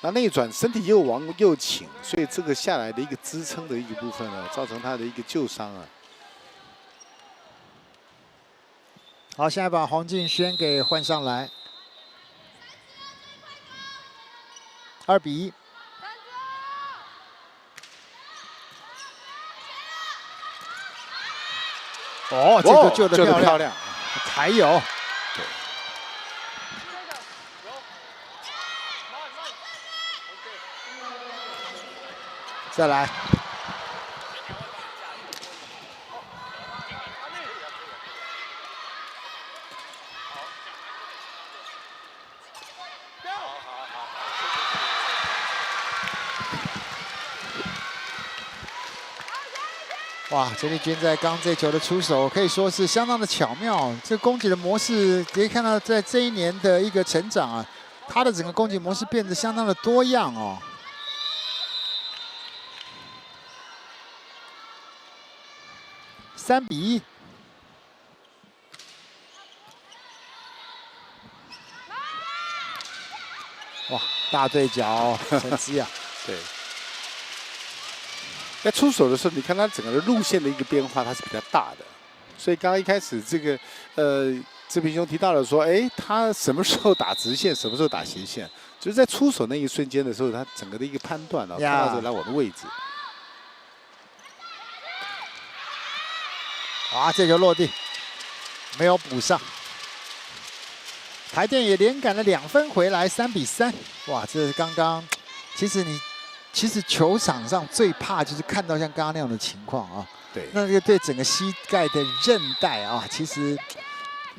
那内转身体又往右倾，所以这个下来的一个支撑的一个部分呢，造成他的一个旧伤啊。好，现在把黄敬轩给换上来，2-1。哦，这个救得漂亮。还有，对，再来，哇，陈丽君在刚这球的出手可以说是相当的巧妙。这攻击的模式可以看到，在这一年的一个成长啊，他的整个攻击模式变得相当的多样哦。3-1，哇，大对角陈思雅，对。在出手的时候，你看他整个的路线的一个变化，它是比较大的。所以刚刚一开始这个志平兄提到了说，哎，他什么时候打直线，什么时候打斜线，就是在出手那一瞬间的时候，他整个的一个判断啊，看到这个篮网的位置。啊，这球落地，没有补上。台电也连赶了2分回来，3比3。哇，这是刚刚，其实球场上最怕就是看到像刚刚那样的情况啊。对，那个对整个膝盖的韧带啊，其实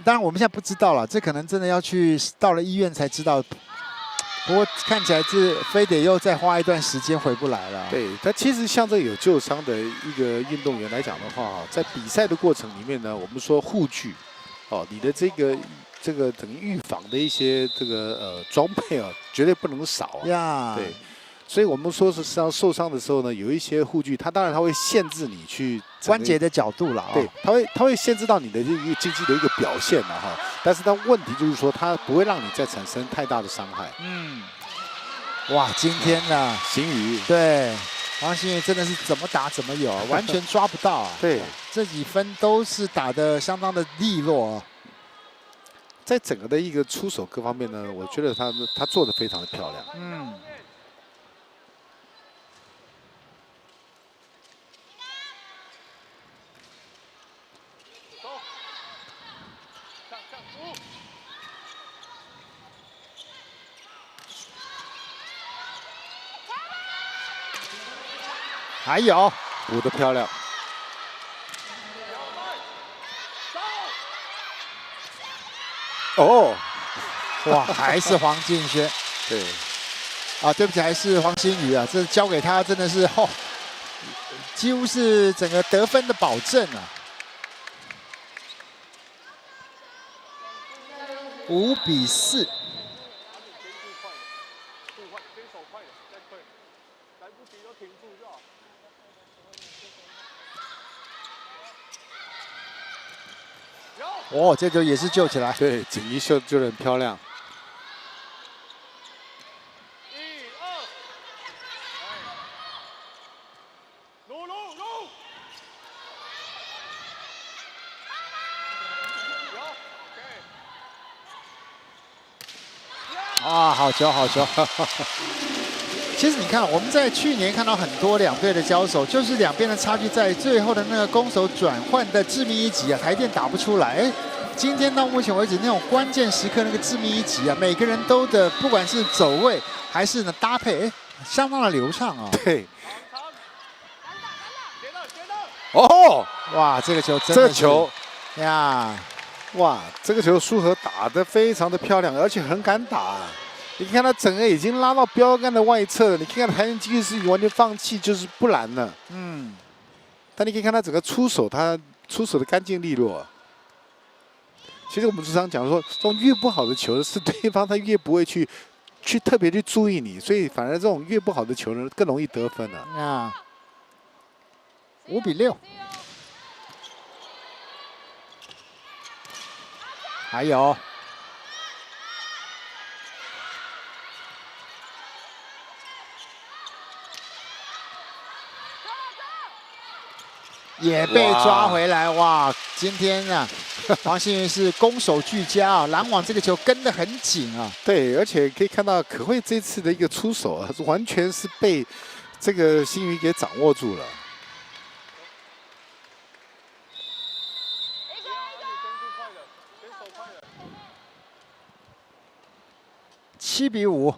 当然我们现在不知道了，这可能真的要去到了医院才知道。不过看起来是非得又再花一段时间回不来了。对，但其实像这个有旧伤的一个运动员来讲的话，在比赛的过程里面呢，我们说护具，哦，你的这个等于预防的一些这个装备啊，绝对不能少啊。呀，对。所以我们说是实际上受伤的时候呢，有一些护具，它当然它会限制你去关节的角度了、哦。对，它会限制到你的这个竞技的一个表现了哈。但是它问题就是说，它不会让你再产生太大的伤害。嗯。哇，今天呢，邢宇对黄星宇真的是怎么打怎么有，完全抓不到啊。对，这几分都是打得相当的利落、啊。在整个的一个出手各方面呢，我觉得他做得非常的漂亮。嗯。还有补得漂亮。哦，哇，还是黄敬轩。对。啊，对不起，还是黄星宇啊，这交给他真的是哦，几乎是整个得分的保证啊。5比4。哦，这球也是救起来。对，锦衣秀救得很漂亮。啊，好球，好球！其实你看，我们在去年看到很多两队的交手，就是两边的差距在最后的那个攻守转换的致命一击啊，台电打不出来。今天到目前为止，那种关键时刻那个致命一击啊，每个人都的不管是走位还是呢搭配，相当的流畅啊。对。哦，哇，这个球真的是，这个球呀。哇，这个球苏荷打得非常的漂亮，而且很敢打。你看他整个已经拉到标杆的外侧了，你看看台湾继续是完全放弃，就是不拦了。嗯。但你可以看他整个出手，他出手的干净利落。其实我们时常讲说，这种越不好的球是对方他越不会去特别去注意你，所以反而这种越不好的球呢更容易得分了。啊。5比6。还有，也被抓回来。哇，今天啊，黄星云是攻守俱佳啊，篮网这个球跟得很紧啊。对，而且可以看到可慧这次的一个出手啊，完全是被这个星云给掌握住了。7比5，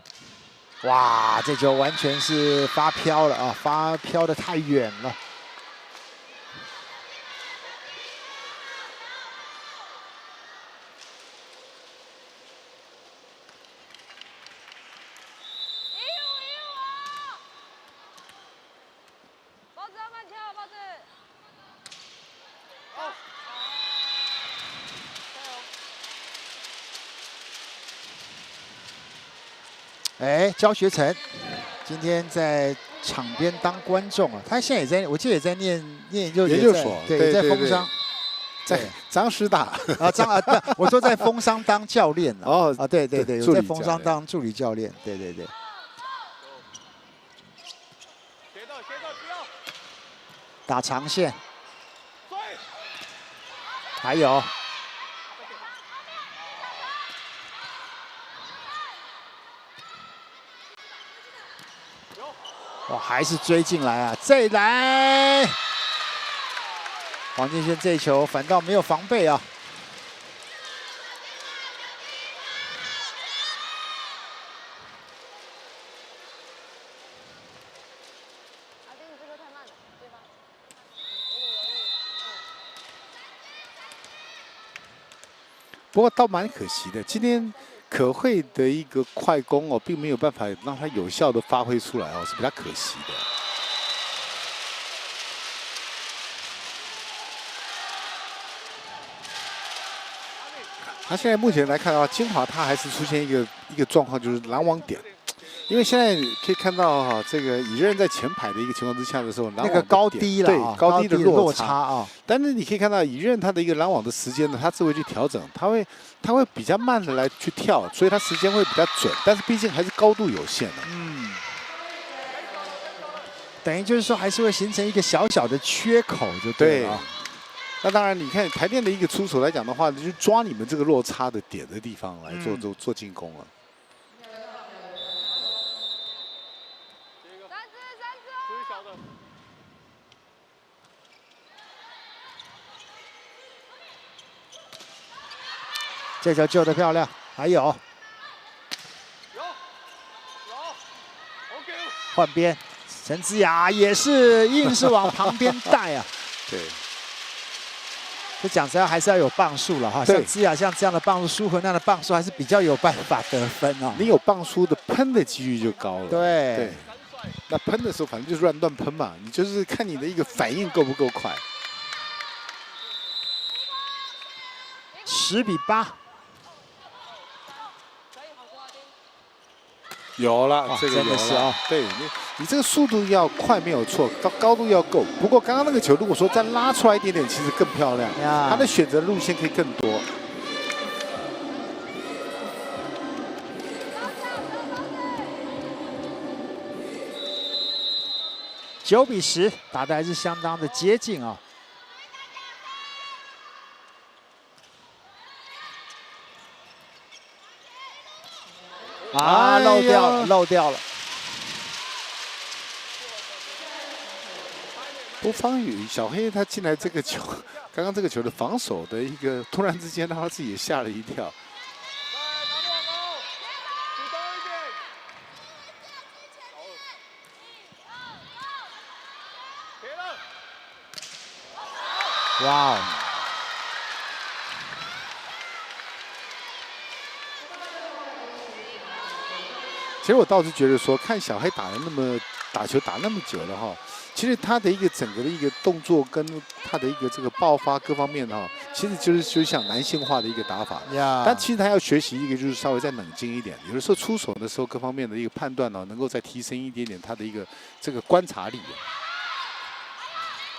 哇，这球完全是发飘了啊，发飘得太远了。哎，焦学成今天在场边当观众啊，他现在也在，我记得也在念研究所，对，在风商。在张师大啊，我说在风商当教练了。哦啊，对对对，我在风商当助理教练。对对对。打长线。还有。哇，还是追进来啊！再来。黄建轩这一球反倒没有防备啊！不过倒蛮可惜的，今天可慧的一个快攻哦，并没有办法让他有效的发挥出来哦，是比较可惜的。 他现在目前来看的话，金华他还是出现一个状况，就是拦网点。因为现在可以看到哈，这个以任在前排的一个情况之下的时候，那个高低了，对高低的落差啊。但是你可以看到以任他的一个拦网的时间呢，他自会去调整，他会比较慢的来去跳，所以他时间会比较准。但是毕竟还是高度有限的。嗯。等于就是说，还是会形成一个小小的缺口，就对了。 那当然，你看台电的一个出手来讲的话，就是抓你们这个落差的点的地方来做进攻了。这球救得漂亮，还有，换边，陈姿雅也是硬是往旁边带啊。对。 这讲实在还是要有磅数了哈，像姿雅像这样的磅数，舒和那样的磅数还是比较有办法得分哦。你有磅数的喷的几率就高了。对，那喷的时候反正就是乱喷嘛，你就是看你的一个反应够不够快。10比8。有了，这个有了，对你这个速度要快没有错，高度要够。不过刚刚那个球，如果说再拉出来一点点，其实更漂亮。他的选择路线可以更多。9比10，打的还是相当的接近啊。 啊，漏掉了，漏掉了。不方宇小黑他进来这个球，刚刚这个球的防守的一个突然之间让他自己也吓了一跳。哇哦！ 其实我倒是觉得说，看小黑打球打那么久了哈，其实他的一个整个的一个动作跟他的一个这个爆发各方面哈，其实就是像男性化的一个打法。但其实他要学习一个就是稍微再冷静一点，有的时候出手的时候各方面的一个判断呢，能够再提升一点点他的一个这个观察力。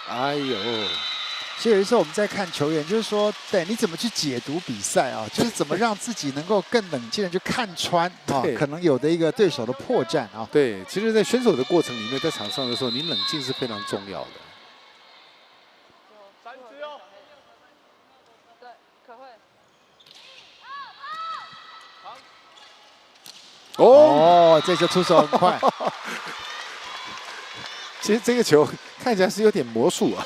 哎呦！ 其实有的时候我们在看球员，就是说，对你怎么去解读比赛啊？就是怎么让自己能够更冷静的去看穿啊，可能有的一个对手的破绽啊。对，其实，在选手的过程里面，在场上的时候，你冷静是非常重要的。3支哦。对，可会。哦，这球出手很快。其实这个球看起来是有点魔术啊。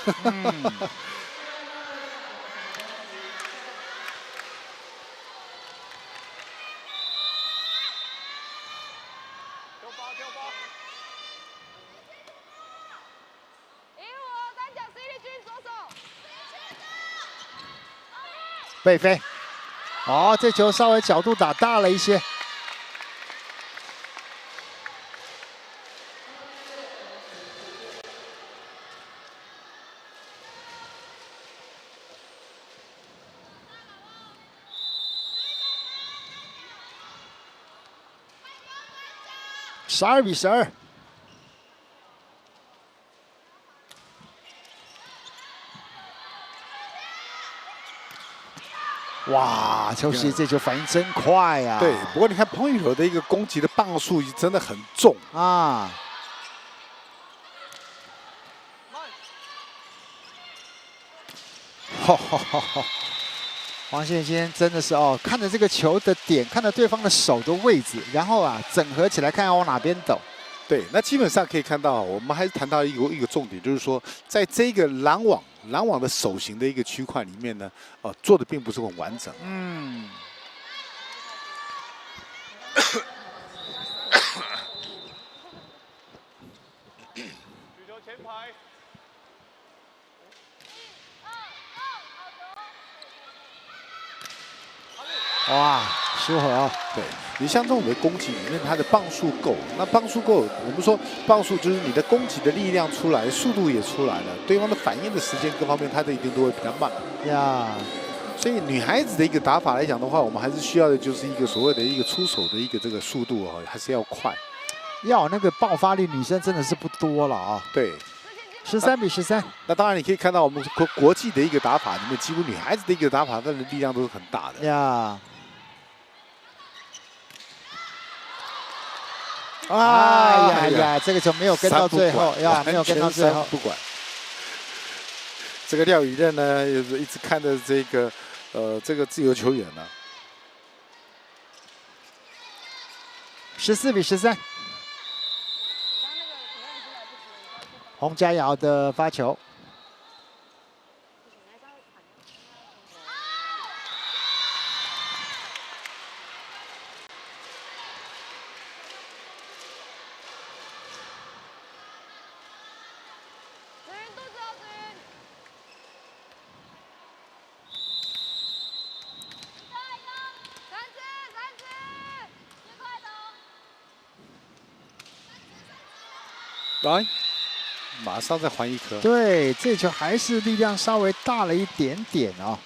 背飞，哦，这球稍微角度打大了一些。12比12。 1-5，哇，球席这球反应真快呀！对，不过你看彭宇柔的一个攻击的磅数真的很重啊。黄宪先真的是哦，看着这个球的点，看着对方的手的位置，然后啊整合起来，看要往哪边走。对，那基本上可以看到，我们还是谈到一个重点，就是说，在这个拦网的手型的一个区块里面呢，做的并不是很完整。嗯。举球前排。哇，舒和。对，你像这种的攻击里面，它的磅数够，那磅数够，我们说磅数就是你的攻击的力量出来，速度也出来了，对方的反应的时间各方面，它的一定都会比较慢呀。所以女孩子的一个打法来讲的话，我们还是需要的就是一个所谓的一个出手的一个这个速度哦，还是要快，要那个爆发力，女生真的是不多了啊。对。13比13。那当然，你可以看到我们国际的一个打法里面，几乎女孩子的一个打法，她的力量都是很大的。呀。哎呀，这个球没有跟到最后呀，没有跟到最后。不管。这个廖宇任呢，也是一直看着这个这个自由球员呢。14比13。洪佳瑶的发球。来，马上再还一颗。对，这球还是力量稍微大了一点点啊。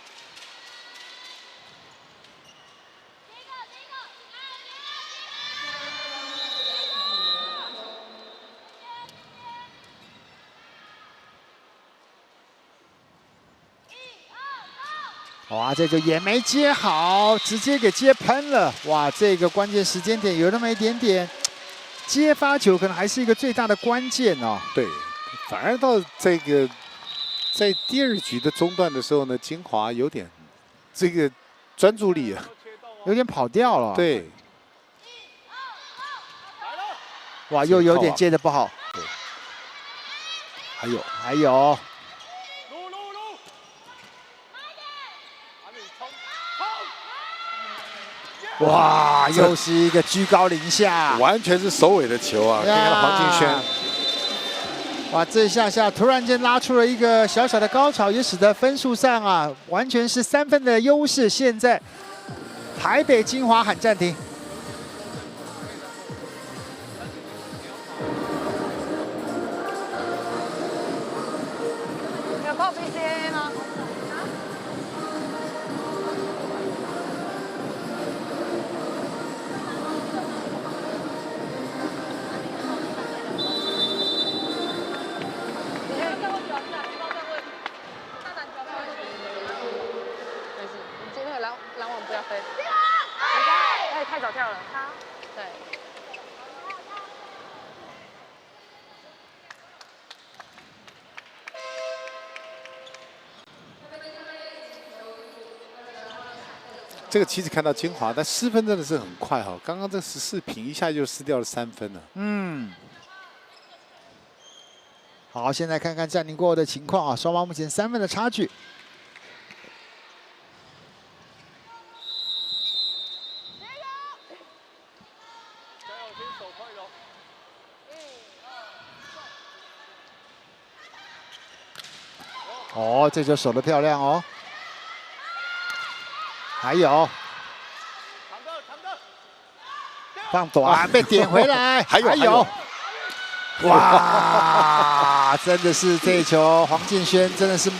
哇，这球也没接好，直接给接喷了。哇，这个关键时间点有那么一点点。接发球可能还是一个最大的关键哦。对，反而到这个在第2局的中段的时候呢，金华有点这个专注力啊，有点跑掉了。对。哇，又有点接的不好。对。还有。哇，又是一个居高临下，完全是首尾的球啊！看看黄敬轩，哇，这一下突然间拉出了一个小小的高潮，也使得分数上啊，完全是3分的优势。现在台北金华喊暂停。有报 BCAA 吗？拦网不要飞，哎，太早跳了。对。这个其实看到金华，但失分真的是很快哈。刚刚这14平一下就失掉了3分了。嗯。好，现在看看暂停过后的情况啊，双方目前3分的差距。哦，这球守得漂亮哦。还有，放短被点回来，还有，哇，真的是这一球，黄敬轩真的是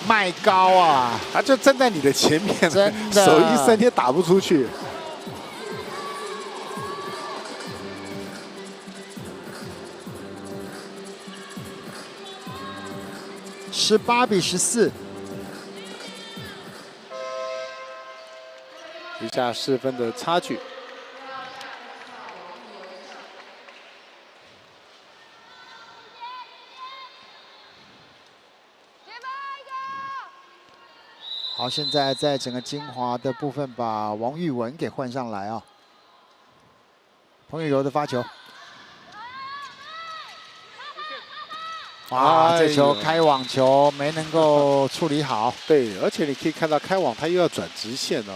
卖高啊！他就站在你的前面，真的手一伸也打不出去。18比14。留下4分的差距。好，现在在整个精华的部分，把王玉文给换上来啊。彭宇柔的发球，哇，这球开网球没能够处理好。对，而且你可以看到开网他又要转直线哦，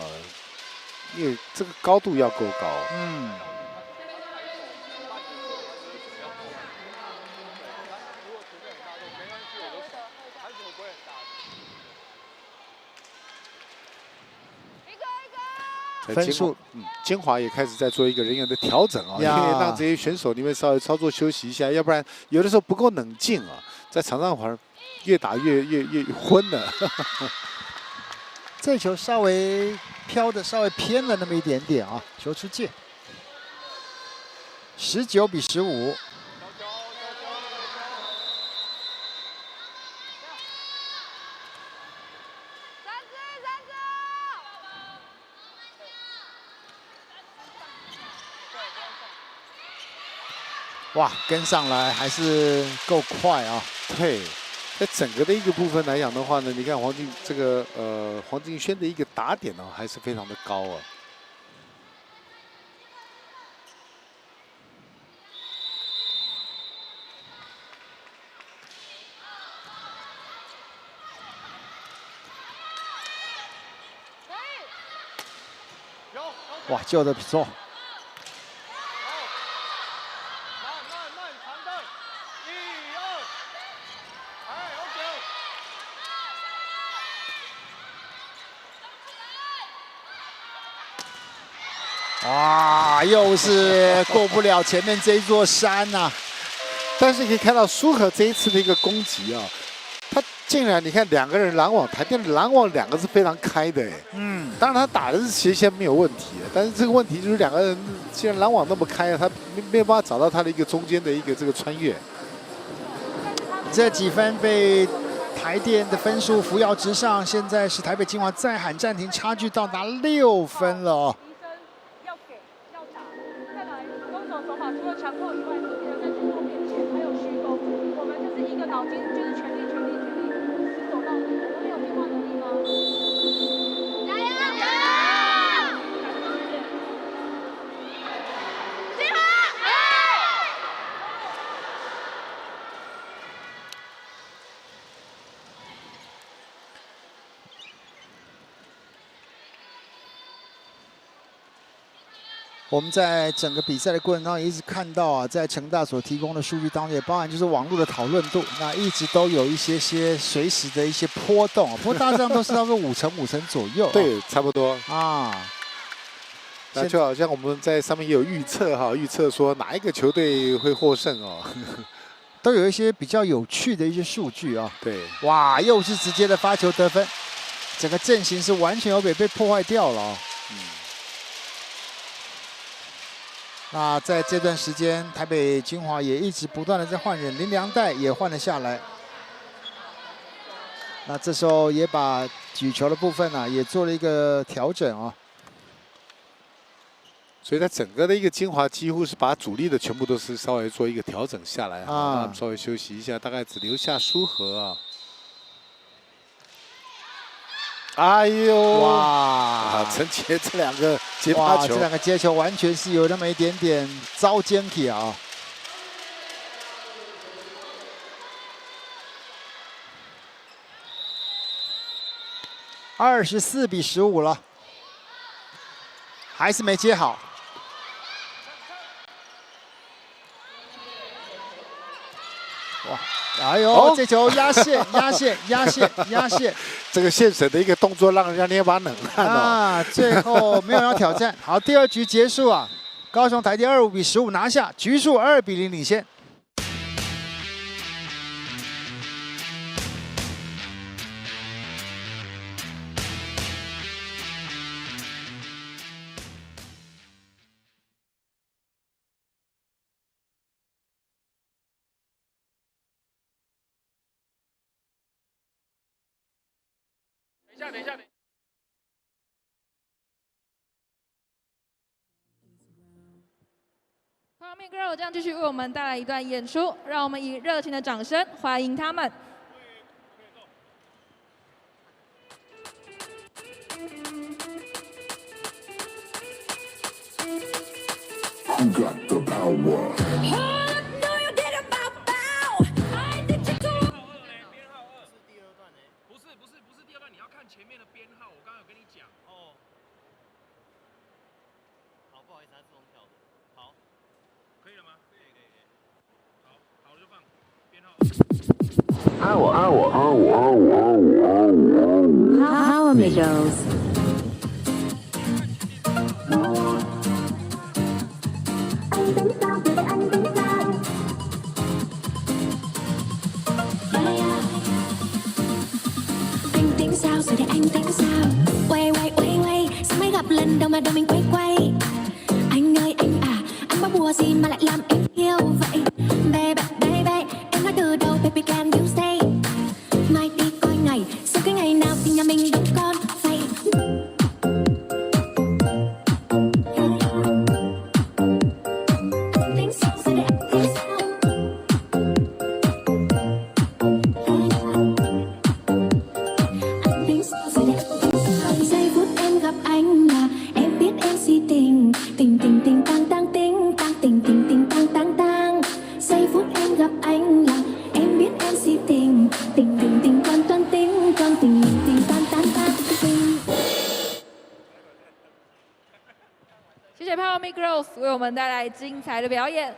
因为这个高度要够高。嗯。 分数，精华也开始在做一个人员的调整啊，因为让这些选手你们稍微操作休息一下，要不然有的时候不够冷静啊，在场上玩越打越昏了。这球稍微飘的稍微偏了那么一点点啊，球出界。19比15。 哇，跟上来还是够快啊！对，在整个的一个部分来讲的话呢，你看黄敬轩的一个打点呢，还是非常的高啊。哇，救的不错。 哇，又是过不了前面这一座山呐、但是可以看到舒和这一次的一个攻击啊，他竟然你看2个人拦网，台电的拦网2个是非常开的哎。当然他打的是斜线没有问题，但是这个问题就是2个人既然拦网那么开，他没有办法找到他的一个中间的一个这个穿越。这几分被台电的分数扶摇直上，现在是台北精华再喊暂停，差距到达6分了哦。 手法除了强迫以外，特别的在动作面前还有虚攻，我们就是一个脑筋，就是全力，死守到底。我们有变化能力吗？加油！加油！金华！我们在整个比赛的过程当中，一直看到啊，在成大所提供的数据当中，也包含就是网络的讨论度，那一直都有一些随时的一些波动。不过大致上都是差不多5成左右、对，差不多啊。那就好像我们在上面也有预测哈，预测说哪一个球队会获胜哦，都有一些比较有趣的一些数据啊。对，哇，又是直接的发球得分，整个阵型是完全有被破坏掉了哦。那在这段时间，台北精华也一直不断的在换人，林良代也换了下来。那这时候也把举球的部分呢、也做了一个调整啊。所以它整个的一个精华几乎是把主力的全部都是稍微做一个调整下来啊，让他们稍微休息一下，大概只留下舒和啊。哎呦！哇！陈杰这2个接发球，这2个接球完全是有那么一点点遭奸体啊。24比15了，还是没接好。哇！哎呦，这球压线，这个现审的一个动作让人家捏把冷汗啊！最后没有要挑战。好，第2局结束啊，高雄台电25比15拿下，局数2比0领先。等一下。Power Girl 将继续为我们带来一段演出，让我们以热情的掌声欢迎他们。Who got the power? 前面的编号，我刚刚有跟你讲哦。好，不好意思，他自动跳的。好，可以了吗？可以。好，好就放编号。Power Migos. Sao rồi để anh tính sao quay sao mới gặp lần đầu mà đầu mình quay anh ơi anh à anh có bùa gì mà lại làm em yêu vậy baby em nói từ đầu baby can you say mai đi coi ngày sau cái ngày nào thì nhà mình đón con vậy tính sao rồi để anh tính sao giây phút em gặp anh là em biết em si tình tang giây phút em gặp anh là em biết em si tình con toan tình toan tình 谢谢 Power Girls 为我们带来精彩的表演。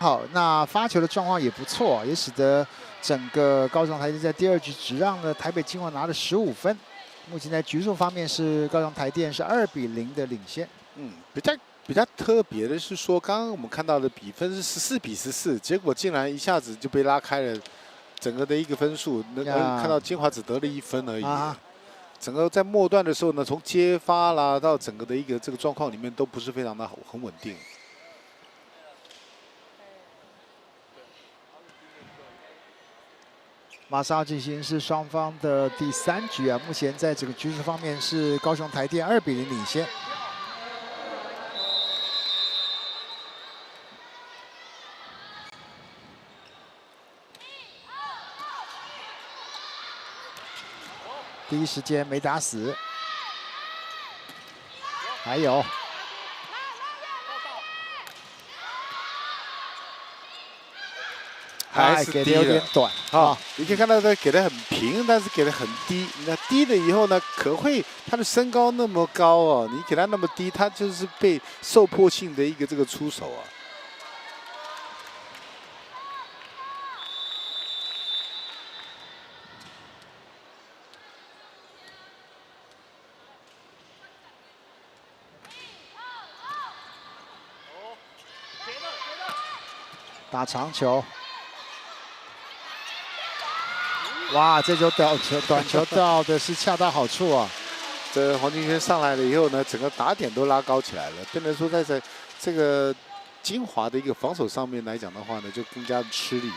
好，那发球的状况也不错，也使得整个高雄台电在第2局只让了台北金王拿了15分。目前在局数方面是高雄台电是2比0的领先。比较特别的是说，刚刚我们看到的比分是14比14，结果竟然一下子就被拉开了整个的一个分数。看到金华只得了1分而已。整个在末段的时候呢，从接发啦到整个的一个这个状况里面都不是非常的很稳定。马上要进行是双方的第3局啊，目前在整个局数方面是高雄台电2比0领先。第一时间没打死，还有。还是给的有点短啊！你可以看到他给的很平，但是给的很低。那低了以后呢，可会他的身高那么高哦，你给他那么低，他就是被受迫性的一个这个出手啊。打长球。哇，这球短球到的是恰到好处啊！这黄金圈上来了以后呢，整个打点都拉高起来了，变成说在这个金华的一个防守上面来讲的话呢，就更加的吃力了。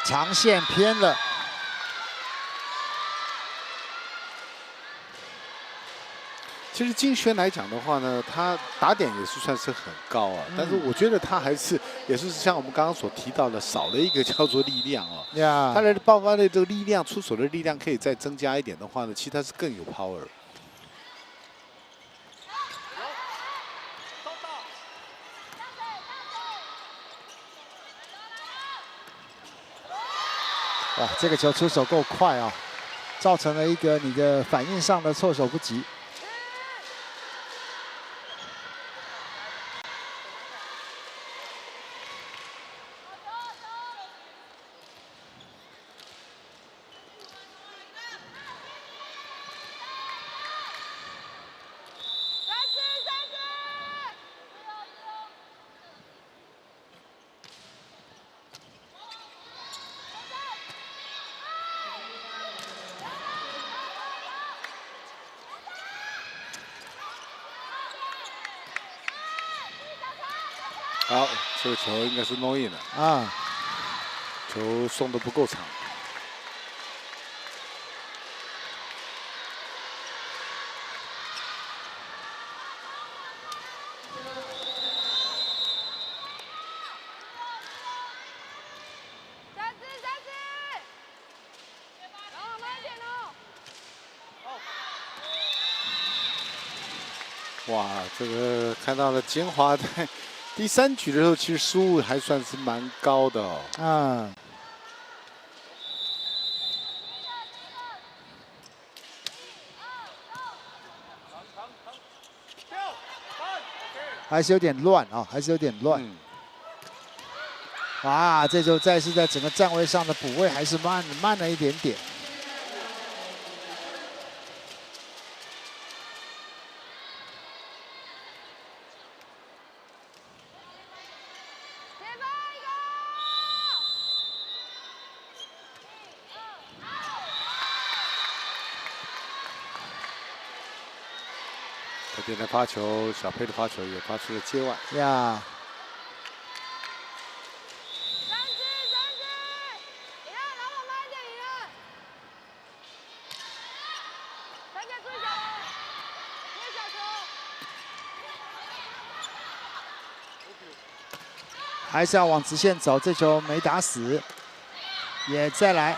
长线偏了，其实金轩来讲的话呢，他打点也是算是很高啊，但是我觉得他还是也是像我们刚刚所提到的，少了一个叫做力量哦。他的爆发的这个力量、出手的力量可以再增加一点的话呢，其实他是更有 power。哇，这个球出手够快啊，造成了一个你的反应上的措手不及。好，这个球应该是 no in 了啊，球送的不够长。哇，这个看到了金华在第3局的时候，其实失误还算是蛮高的哦。嗯。还是有点乱啊，还是有点乱。哇，这就再是在整个站位上的补位还是慢了一点点。台电的发球，小佩的发球也发出了接外。呀。还是要往直线走，这球没打死。也再来。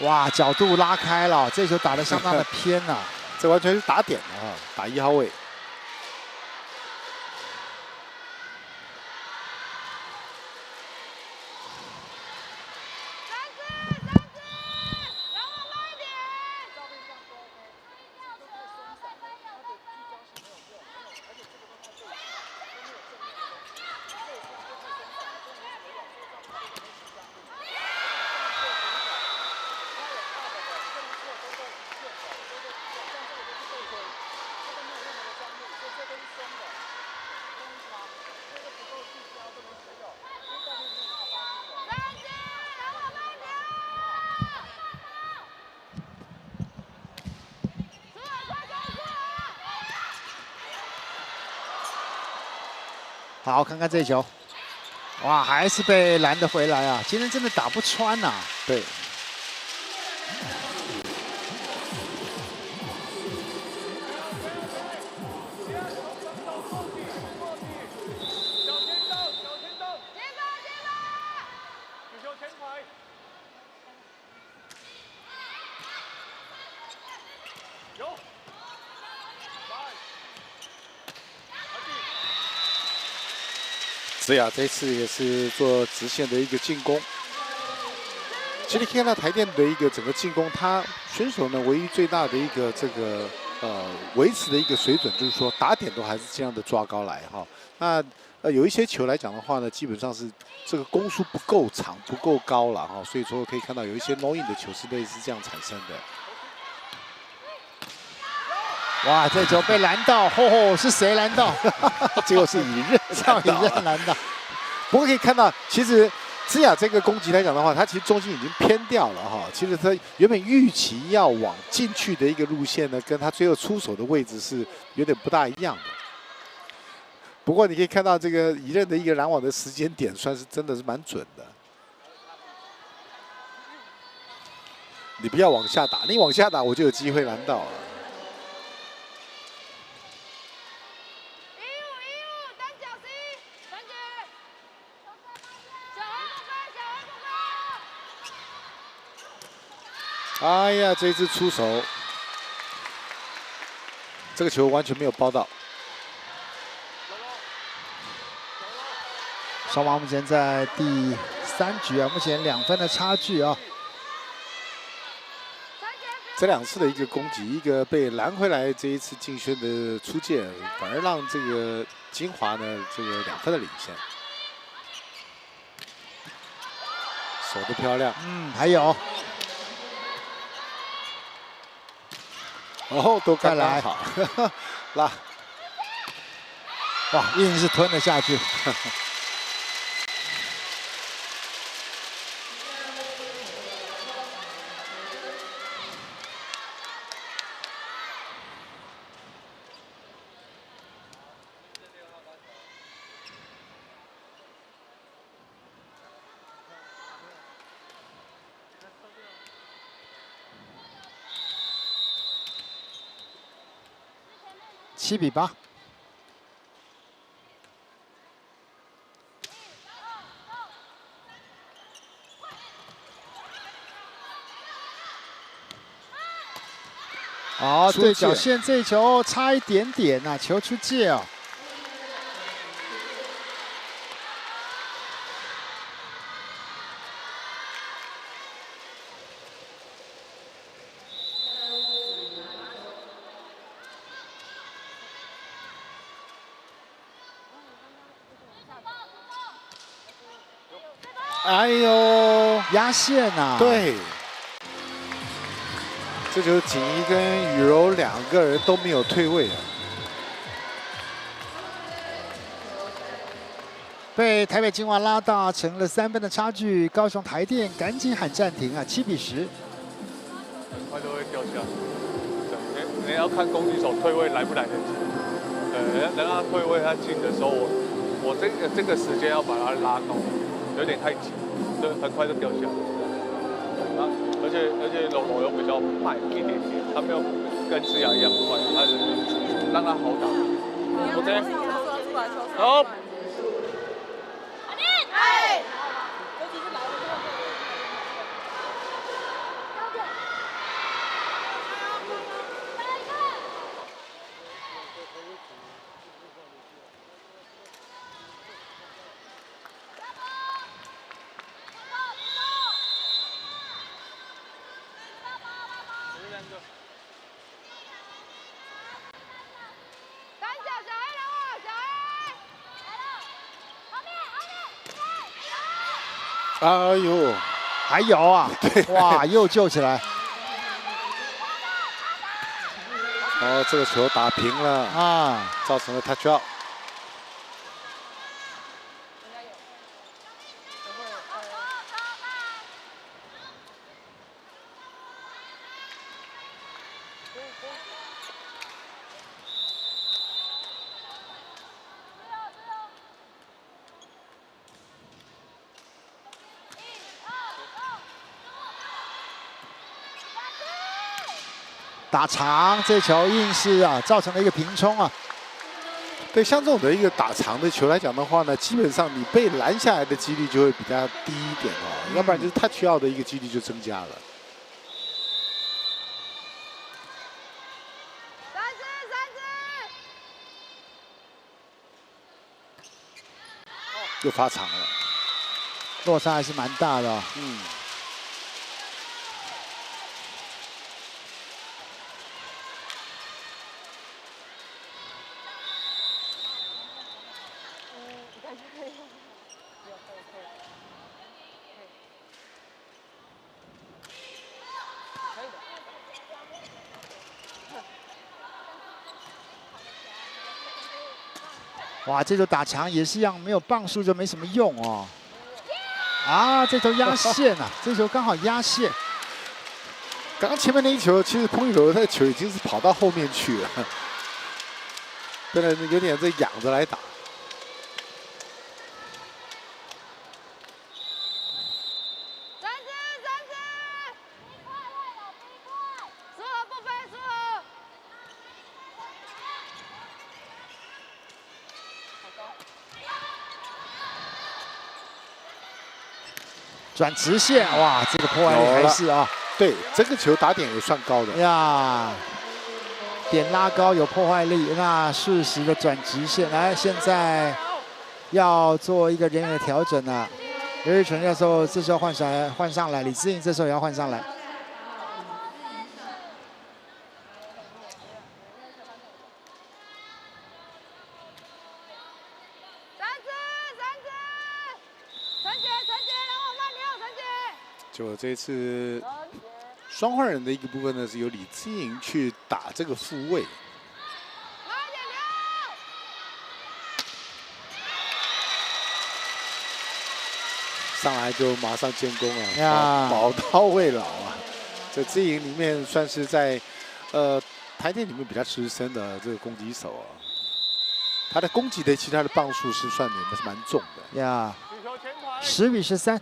哇，角度拉开了，这球打得相当的偏呐、这完全是打点的啊，打1号位。好，看看这球，哇，还是被拦得回来啊！今天真的打不穿呐、对。子雅这次也是做直线的一个进攻。其实看到台电的一个整个进攻，他选手呢唯一最大的一个这个维持的一个水准，就是说打点都还是这样的抓高来哈。那有一些球来讲的话呢，基本上是这个攻速不够长、不够高了哈，所以说可以看到有一些 no in 的球是类似这样产生的。哇，这球被拦到，是谁拦到？结果是以任让以任拦到。不过可以看到，其实芝雅这个攻击来讲的话，他其实重心已经偏掉了哈。其实他原本预期要往进去的一个路线呢，跟他最后出手的位置是有点不大一样的。不过你可以看到这个以任的一个拦网的时间点，算是真的是蛮准的。你不要往下打，你往下打我就有机会拦到了。哎呀，这一次出手，这个球完全没有包到。双方目前在第3局啊，目前2分的差距啊。这2次的一个攻击，一个被拦回来，这一次敬轩的出界，反而让这个金华呢这个2分的领先。守得漂亮，还有。然后都刚刚好，拉，哇，硬是吞了下去。7比8。哦，对角线这一球差一点点呐，球出界哦。哎呦，压线呐！对，这就是锦衣跟雨柔2个人都没有退位啊。被台北金华拉大成了3分的差距，高雄台电赶紧喊暂停啊，7比10。很快都会掉下。对，你要看攻击手退位来不来得及。等他退位他进的时候，我这个时间要把它拉高。有点太急，所以很快就掉下来。而且柔柔又比较慢一点点，他没有跟智雅一样快，他是让他好打。我这边好。哎呦，还有啊，哇，又救起来哦，这个球打平了啊，造成了 touch out。打长，这球硬是啊，造成了一个平冲啊。对，像这种的一个打长的球来讲的话呢，基本上你被拦下来的几率就会比较低一点哦，要不然就是 touch out 的一个几率就增加了。又发长了，落差还是蛮大的哦。嗯。哇，这球打墙也是一样，没有磅数就没什么用哦。啊，这球压线啊，这球刚好压线。刚刚前面那一球，其实彭宇柔那球已经是跑到后面去了，变得有点在仰着来打。转直线，哇，这个破坏力还是啊，对，这个球打点也算高的呀，点拉高有破坏力，那适时的转直线，来，现在要做一个人员的调整了，刘玉纯教授这时候换上来，李志颖这时候也要换上来。就这次双换人的一个部分呢，是由李志颖去打这个副位。上来就马上建功啊，宝刀未老啊！这志颖里面算是在台电里面比较资深的这个攻击手啊，他的攻击的其他的磅数是算也是蛮重的呀。10比13。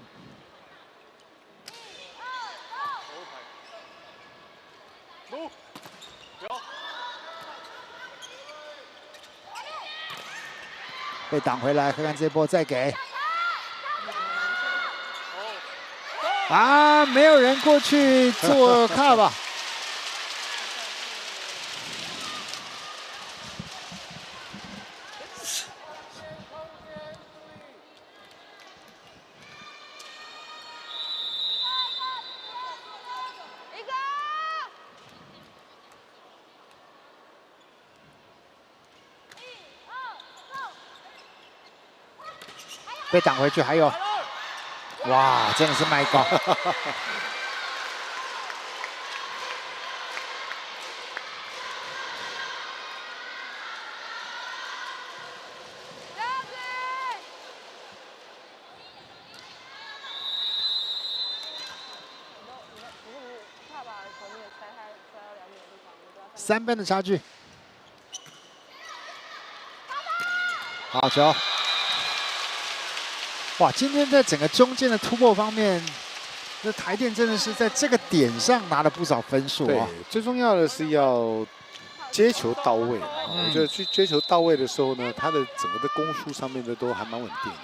被挡回来，看看这波再给。啊，没有人过去做卡吧？被挡回去，还有，哇，真的是卖高。3分的差距，好球！哇，今天在整个中间的突破方面，那台电真的是在这个点上拿了不少分数啊。对，最重要的是要接球到位。我觉得去接球到位的时候呢，他的整个的攻速上面的都还蛮稳定的。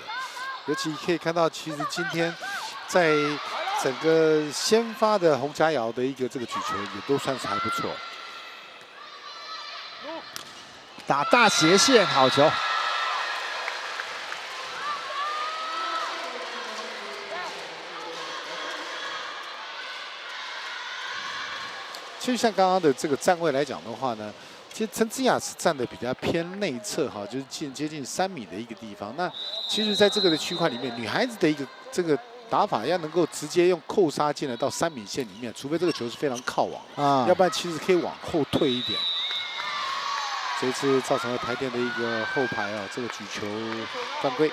尤其可以看到，其实今天在整个先发的洪家瑶的一个这个举球也都算是还不错。打大斜线，好球。其实像刚刚的这个站位来讲的话呢，其实陈姿雅是站的比较偏内侧哈，就是接近3米的一个地方。那其实在这个的区块里面，女孩子的一个这个打法要能够直接用扣杀进来到3米线里面，除非这个球是非常靠网要不然其实可以往后退一点。这一次造成了台电的一个后排啊，这个举球犯规。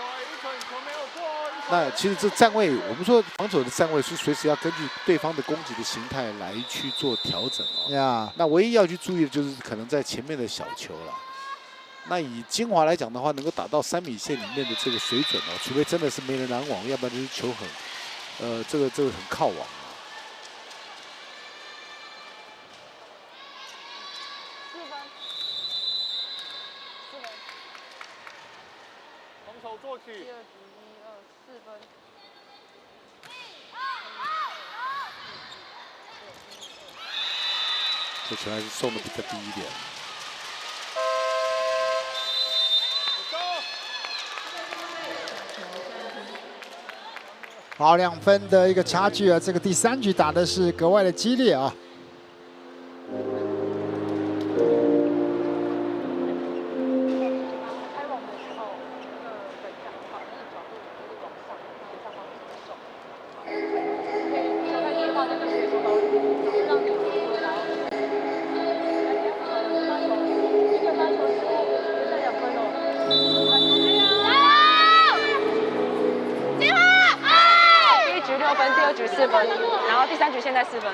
那其实这站位，我们说防守的站位是随时要根据对方的攻击的形态来去做调整哦。那唯一要去注意的就是可能在前面的小球了。那以金华来讲的话，能够打到3米线里面的这个水准哦，除非真的是没人拦网，要不然就是球很，这个很靠网。从头做起。第2局1、2、4分。这球还是送的比较低一点。好，2分的一个差距啊！这个第3局打的是格外的激烈啊。4分，然后第3局现在4分。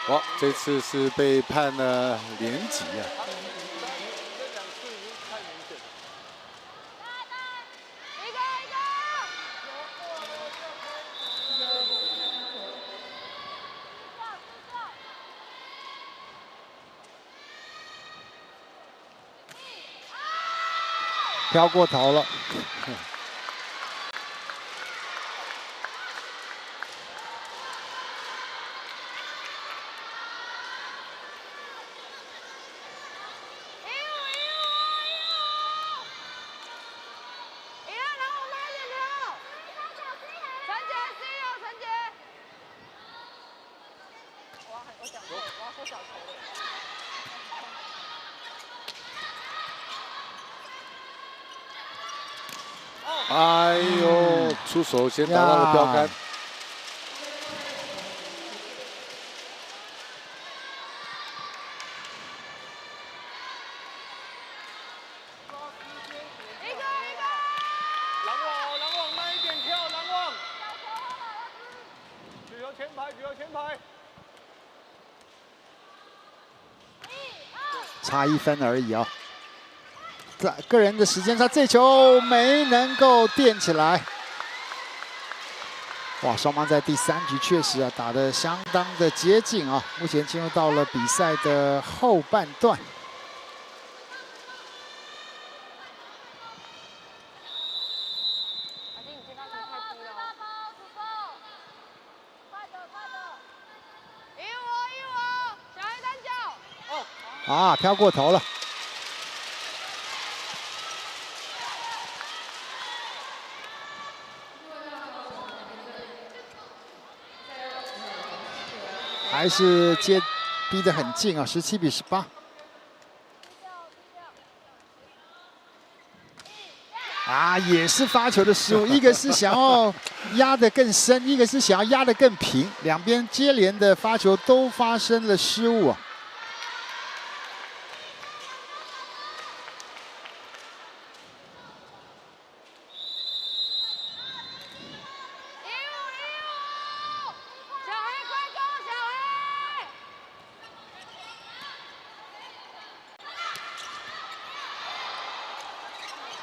哇，这次是被判了连击啊！飘过头了。哎呦，出手先达到了标杆。拦网慢一点跳，拦网。举球前排，举球前排。差1分而已啊！个人的时间差，这球没能够垫起来。哇，双方在第3局确实啊打得相当的接近啊。目前进入到了比赛的后半段。啊，飘过头了。还是逼得很近啊，17比18。啊，也是发球的失误，一个是想要压得更深，一个是想要压得更平，两边接连的发球都发生了失误啊。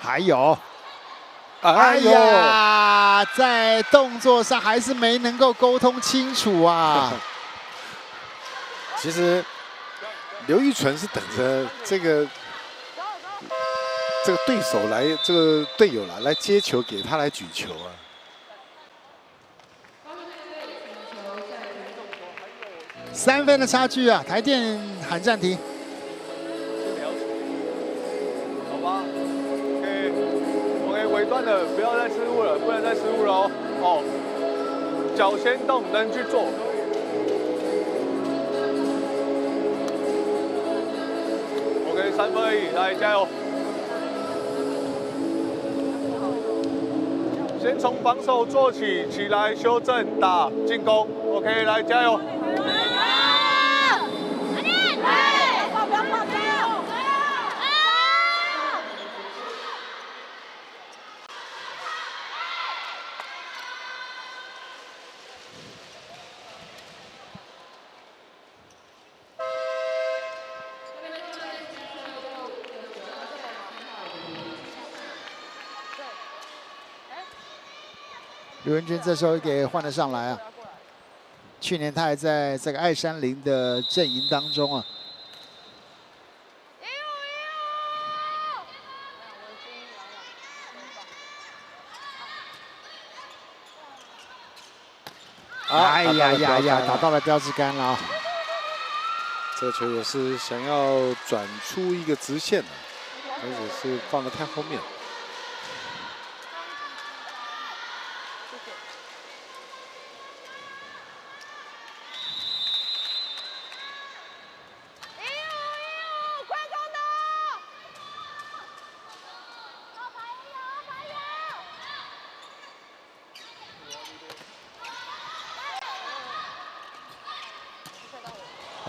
还有，哎呦，在动作上还是没能够沟通清楚啊。其实刘玉纯是等着这个对手来，这个队友来接球给他来举球啊。 3分的差距啊！台电喊暂停。好吧 ，OK， 尾段的不要再失误了，不能再失误了哦。哦，脚先动，人去做。OK， 3分而已，来加油！先从防守做起，起来修正，打进攻。OK， 来加油！ 刘文君这时候给换了上来啊。去年他还在这个爱山林的阵营当中啊。哎呀呀呀！打到了标志杆了啊！这个球也是想要转出一个直线的，而且是放得太后面。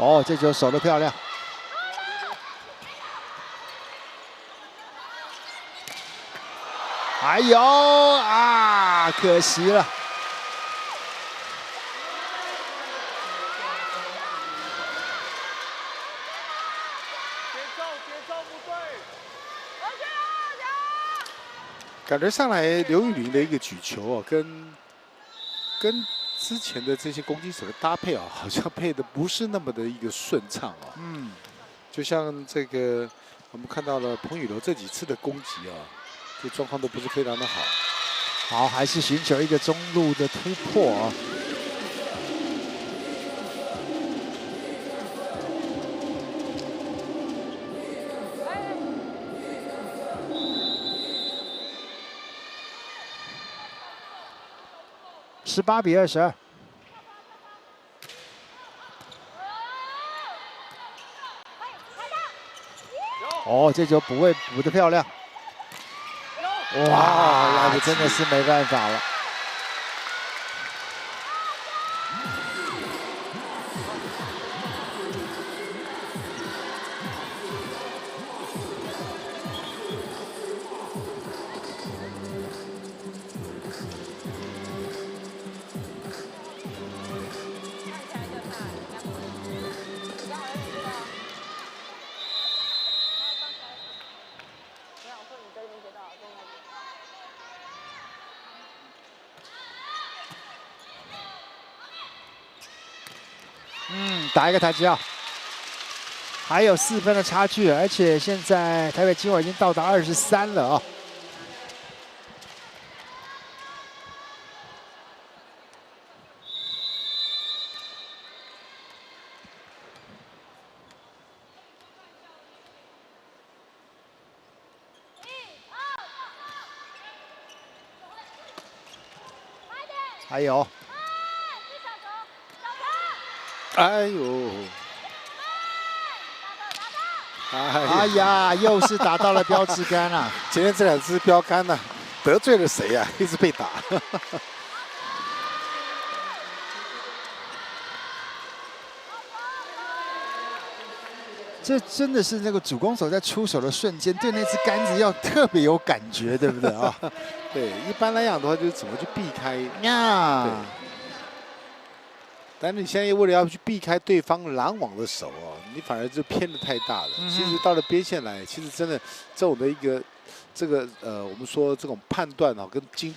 哦，这球守得漂亮。哎呦啊，可惜了。节奏不对。感觉上来刘玉玲的一个举球啊，跟之前的这些攻击手的搭配啊，好像配的不是那么的一个顺畅啊。嗯，就像这个我们看到了彭宇柔这几次的攻击啊，这状况都不是非常的好。好，还是寻求一个中路的突破啊。 18比22。哦，这球补位补得漂亮。哇，真的是没办法了。打一个台阶啊，还有4分的差距，而且现在台北金火已经到达23了啊。还有。 哎呦！哎呀，又是打到了标志杆啊！今天这2支标杆呢、得罪了谁呀、一直被打。这真的是那个主攻手在出手的瞬间，对那支杆子要特别有感觉，对不对啊？对，一般来讲的话，就是怎么去避开呀。 但是你现在为了要去避开对方拦网的手哦，你反而就偏的太大了。其实到了边线来，其实真的这种的一个这个我们说这种判断啊，跟精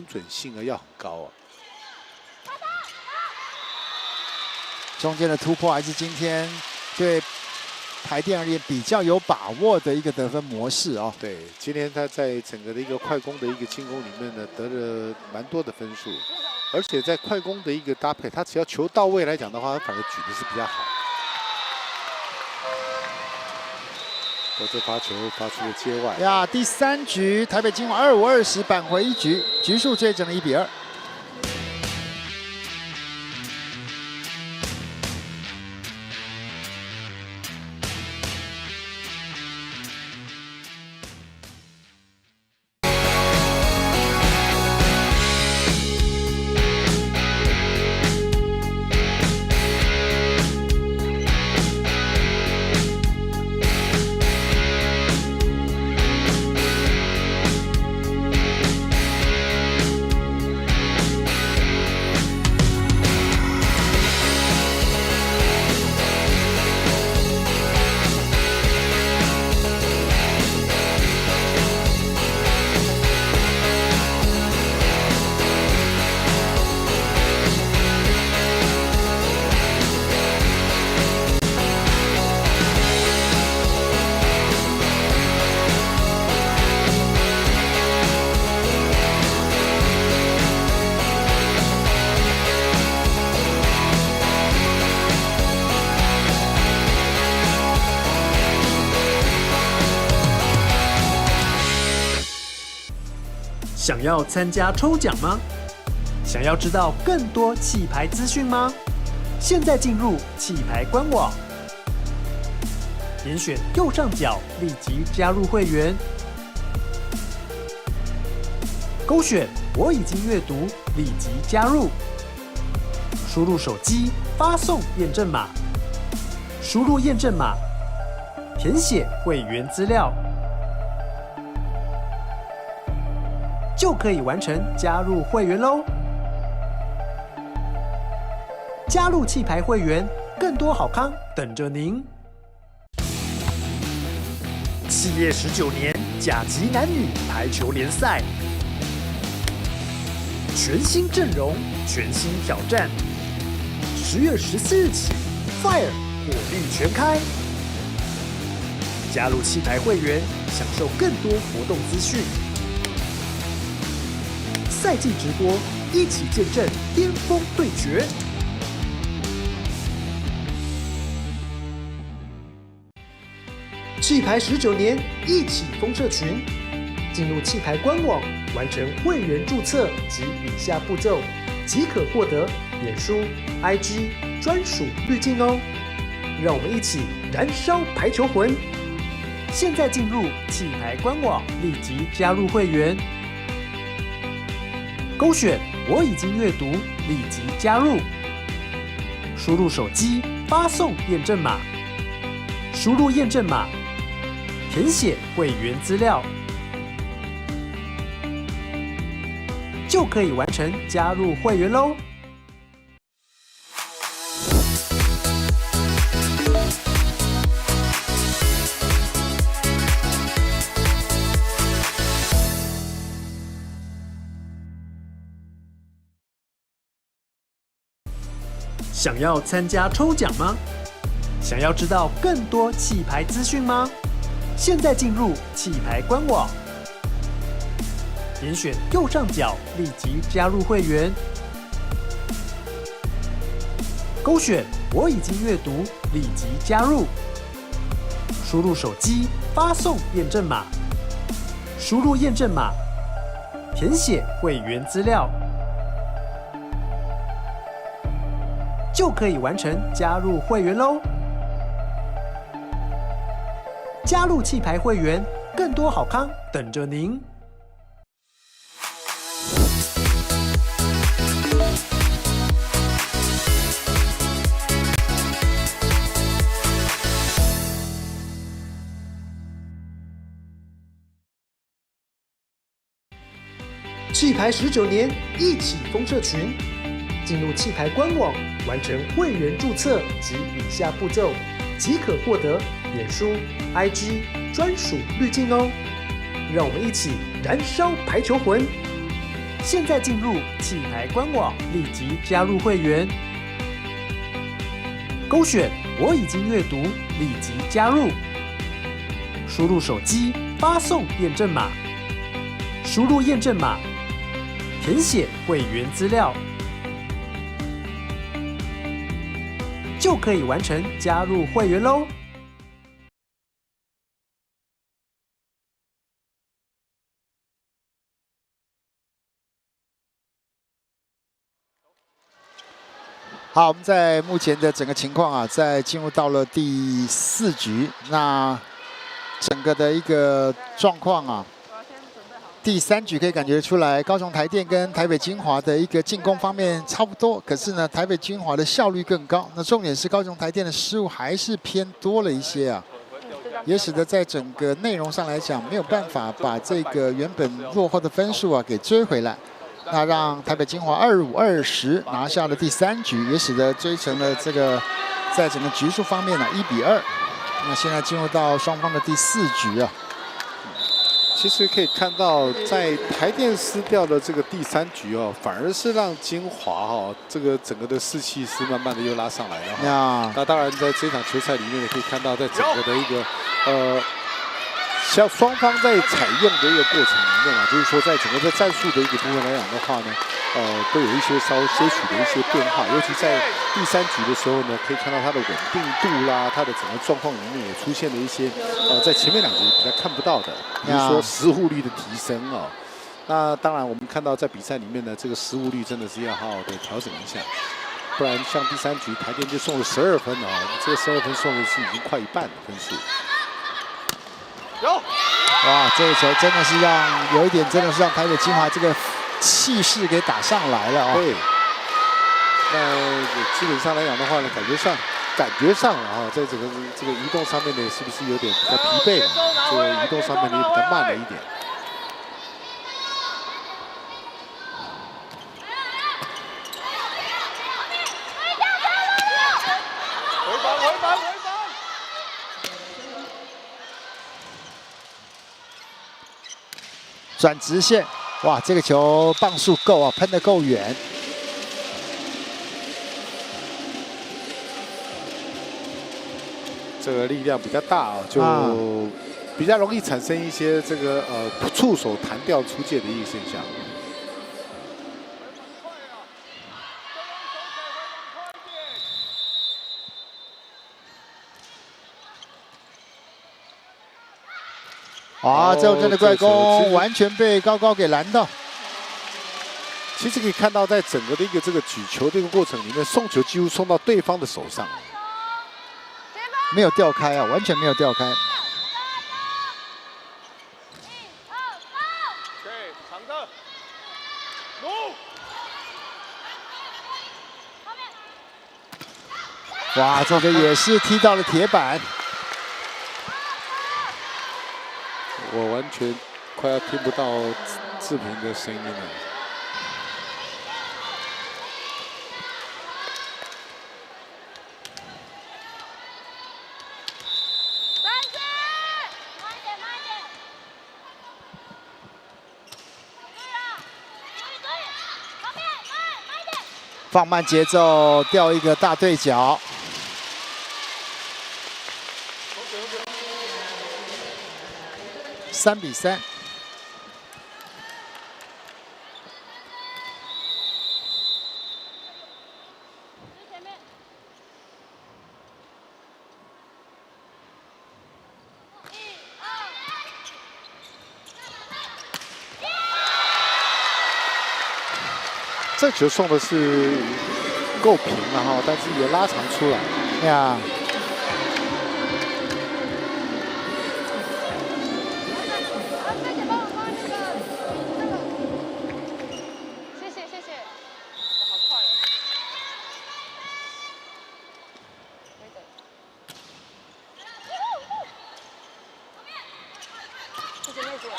准性啊要很高啊。中间的突破还是今天对台电而言比较有把握的一个得分模式哦。对，今天他在整个的一个快攻的一个进攻里面呢，得了蛮多的分数，而且在快攻的一个搭配，他只要球到位来讲的话，他反而举的是比较好。这发球发出了界外呀，第3局台北金华25-20扳回1局，局数追整了1比2。想要参加抽奖吗？想要知道更多气牌资讯吗？现在进入气牌官网，点选右上角立即加入会员，勾选我已经阅读，立即加入，输入手机发送验证码，输入验证码，填写会员资料，就可以完成加入会员喽！加入气牌会员，更多好康等着您。企业19年甲级男女排球联赛，全新阵容，全新挑战。10月14日起 ，Fire 火力全开！加入气牌会员，享受更多活动资讯。赛季直播，一起见证巅峰对决。气牌19年，一起疯社群。进入气牌官网，完成会员注册及以下步骤，即可获得脸书、IG 专属滤镜哦。让我们一起燃烧排球魂！现在进入气牌官网，立即加入会员。勾选我已经阅读，立即加入。输入手机发送验证码，输入验证码，填写会员资料，就可以完成加入会员喽。想要参加抽奖吗？想要知道更多气牌资讯吗？现在进入气牌官网，点选右上角立即加入会员，勾选我已经阅读，立即加入。输入手机发送验证码，输入验证码，填写会员资料，就可以完成加入会员喽！加入气牌会员，更多好康等着您。气牌19年，一起疯社群。进入气牌官网，完成会员注册及以下步骤，即可获得脸书、IG 专属滤镜哦。让我们一起燃烧排球魂！现在进入气排官网，立即加入会员，勾选我已经阅读，立即加入，输入手机发送验证码，输入验证码，填写会员资料，就可以完成加入会员喽。好，我们在目前的整个情况啊，在进入到了第4局，那整个的一个状况啊，第3局可以感觉出来，高雄台电跟台北精华的一个进攻方面差不多，可是呢，台北精华的效率更高。那重点是高雄台电的失误还是偏多了一些啊，也使得在整个内容上来讲，没有办法把这个原本落后的分数啊给追回来。 那让台北精华25-20拿下了第3局，也使得追成了这个在整个局数方面呢1比2。那现在进入到双方的第4局啊。其实可以看到，在台电失掉的这个第3局哦，反而是让精华哦这个整个的士气是慢慢的又拉上来了。那当然，在这场球赛里面也可以看到，在整个的一个像双方在采用的一个过程里面啊，就是说在整个的战术的一个部分来讲的话呢，都有一些些许的一些变化，尤其在第3局的时候呢，可以看到它的稳定度啦，它的整个状况里面也出现了一些在前面2局比较看不到的，比如说失误率的提升哦。那当然我们看到在比赛里面呢，这个失误率真的是要好好的调整一下，不然像第3局台电就送了12分哦，这个12分送的是已经快一半的分数。 哇，这个球真的是有一点，真的是让台北精华这个气势给打上来了啊、哦。对。那基本上来讲的话呢，感觉上啊，在整个这个移动上面呢，是不是有点比较疲惫了？这个移动上面呢也比较慢了一点。回防！ 转直线，哇，这个球磅数够啊，喷得够远。这个力量比较大啊，就比较容易产生一些这个触手弹掉出界的一个现象。 啊，这种真的怪攻完全被高高给拦到。其实可以看到，在整个的一个这个举球的一个过程里面，送球几乎送到对方的手上，没有掉开啊，完全没有掉开。对，长的，哇，这个也是踢到了铁板。 我完全快要听不到志平的声音了。放慢节奏，掉一个大对角。 3比3。这球送的是够平了哈，但是也拉长出来呀。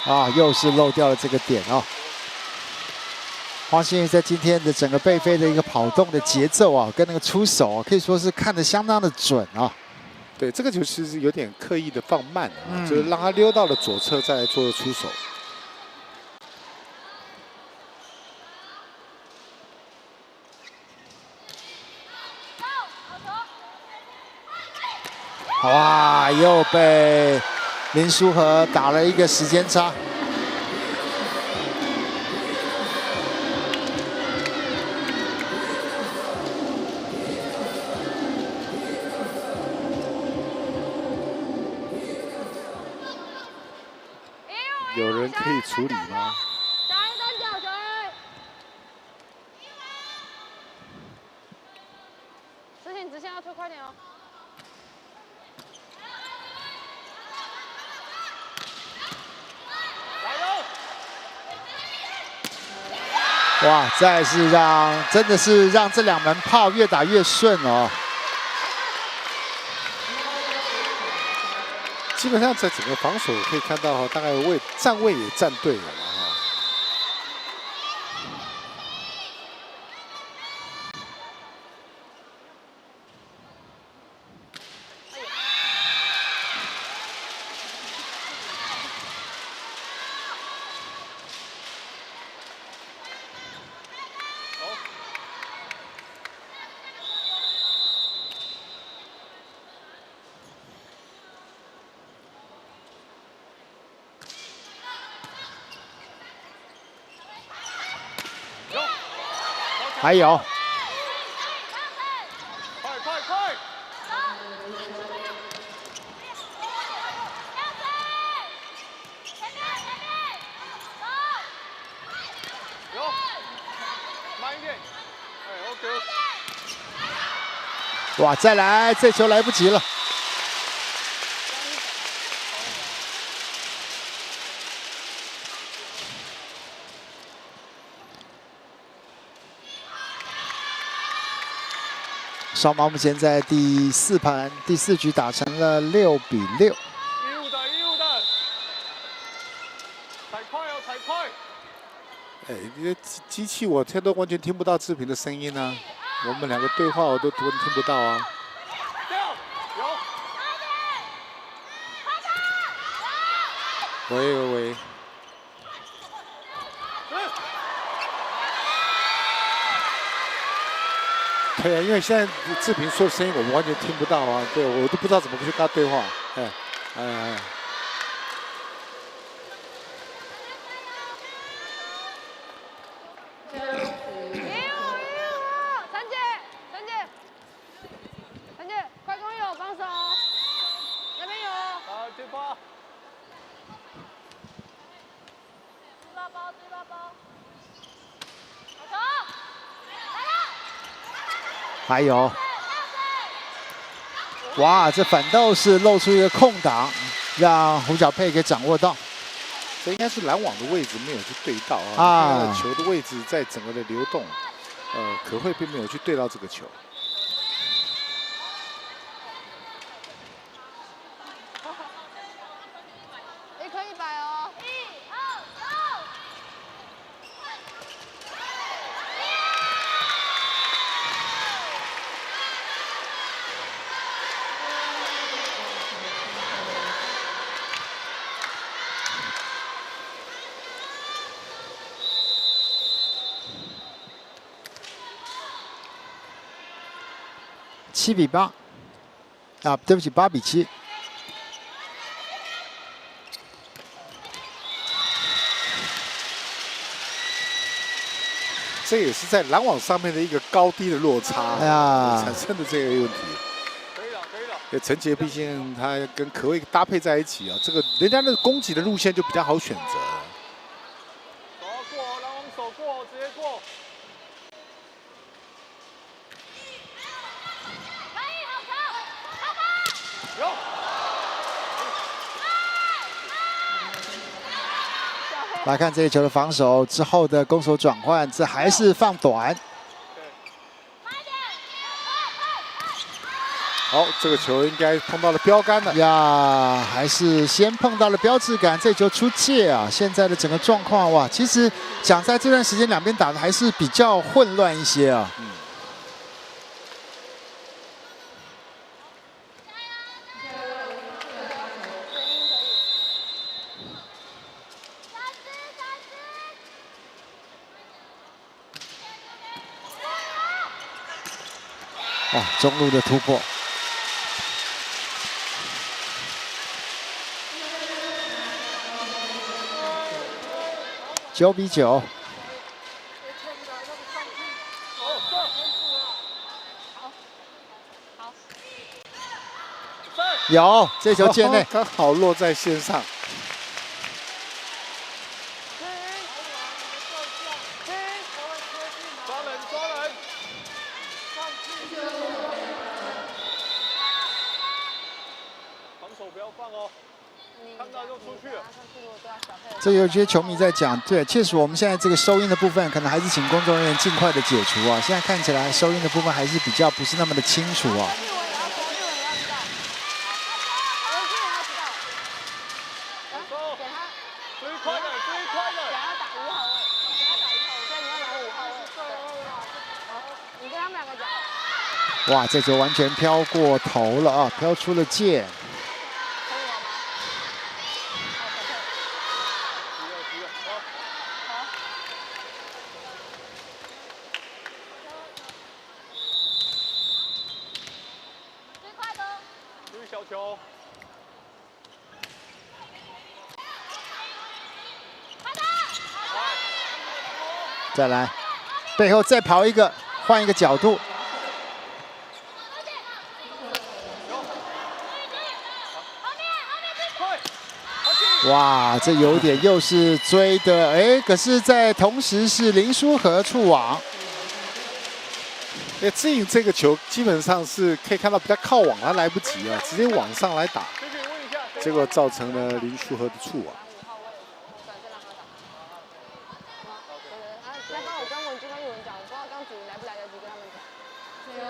啊，又是漏掉了这个点哦。黄欣怡在今天的整个背飞的一个跑动的节奏啊，跟那个出手啊，可以说是看得相当的准啊。对，这个球其实有点刻意的放慢啊，就是让他溜到了左侧再来做出手。哇，又被林书豪打了一个时间差。有人可以处理吗？小鱼单脚，小鱼。执行直线要推快点哦。哇，再是真的是让这两门炮越打越顺哦。基本上在整个防守可以看到大概站位也站对了哈。还有，快快快！有，慢一点。哎 ，OK。哇，再来，这球来不及了。双方目前在第4盘第4局打成了6比6。义务的，踩快哦，踩快！哎，这机器我都完全听不到志平的声音啊，我们两个对话我都听不到啊。喂。对啊，因为现在志平说的声音我们完全听不到啊，对我都不知道怎么去跟他对话，哎。陈姐，快攻有防守，那边有。好，接发。追八包。还有，哇，这反倒是露出一个空档，让胡小佩给掌握到。这应该是拦网的位置没有去对到啊，球的位置在整个的流动，可慧并没有去对到这个球。一颗100哦。1、2、走。7比8，啊，对不起，8比7。这也是在拦网上面的一个高低的落差产生的这个问题。可以了。对，陈杰毕竟他跟可慧搭配在一起啊，这个人家的攻击的路线就比较好选择。手要过哦，拦网手过哦，直接过。有。来看这一球的防守之后的攻守转换，这还是放短。好，这个球应该碰到了标杆了呀，还是先碰到了标志杆，这球出界啊！现在的整个状况哇，其实讲在这段时间两边打的还是比较混乱一些啊。哇，中路的突破。9比9。有这球界内，刚好落在线上。抓人抓人，防守不要放哦，看到就出去了。这有些球迷在讲，对，确实我们现在这个收音的部分，可能还是请工作人员尽快的解除啊。现在看起来收音的部分还是比较不是那么的清楚啊。哇，这球完全飘过头了啊，飘出了界。小球，再来，背后再跑一个，换一个角度。哇，这有点又是追的，哎，可是，在同时是林书豪触网。志颖这个球基本上是可以看到比较靠网，他来不及啊，直接往上来打，结果造成了林书豪的触网。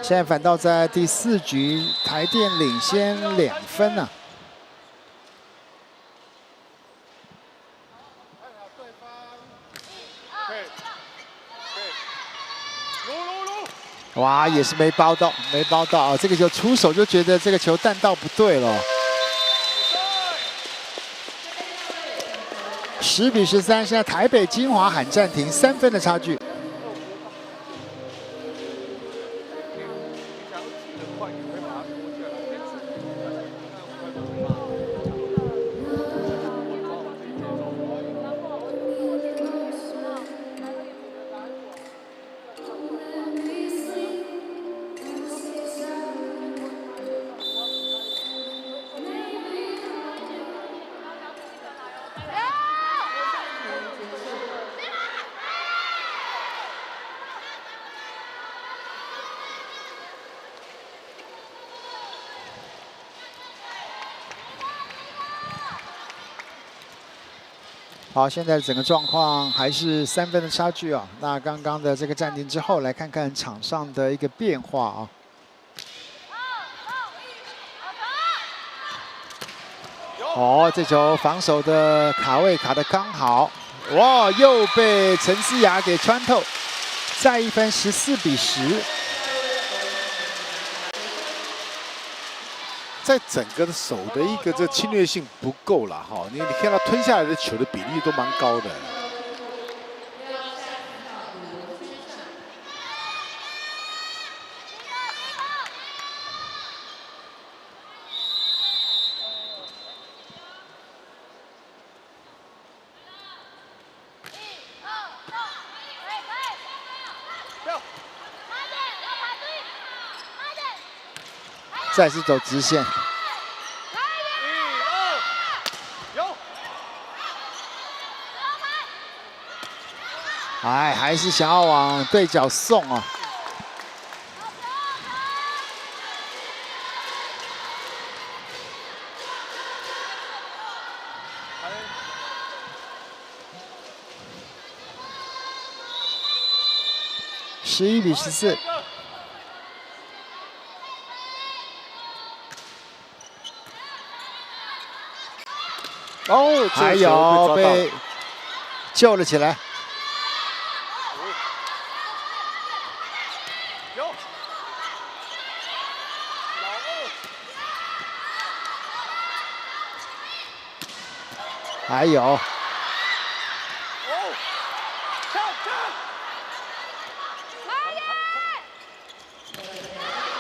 现在反倒在第4局，台电领先2分啊。哇，也是没包到，没包到啊！这个球出手就觉得这个球弹道不对了。10比13，现在台北金华喊暂停，3分的差距。好，现在整个状况还是3分的差距啊。那刚刚的这个暂停之后，来看看场上的一个变化啊。哦，这球防守的卡位卡得刚好，哇，又被陈思雅给穿透，再1分，14比10。在整个的手的一个这侵略性不够了哈，你看到吞下来的球的比例都蛮高的。再次走直线，哎，还是想要往对角送啊。11比14。哦，还有被救了起来。还有。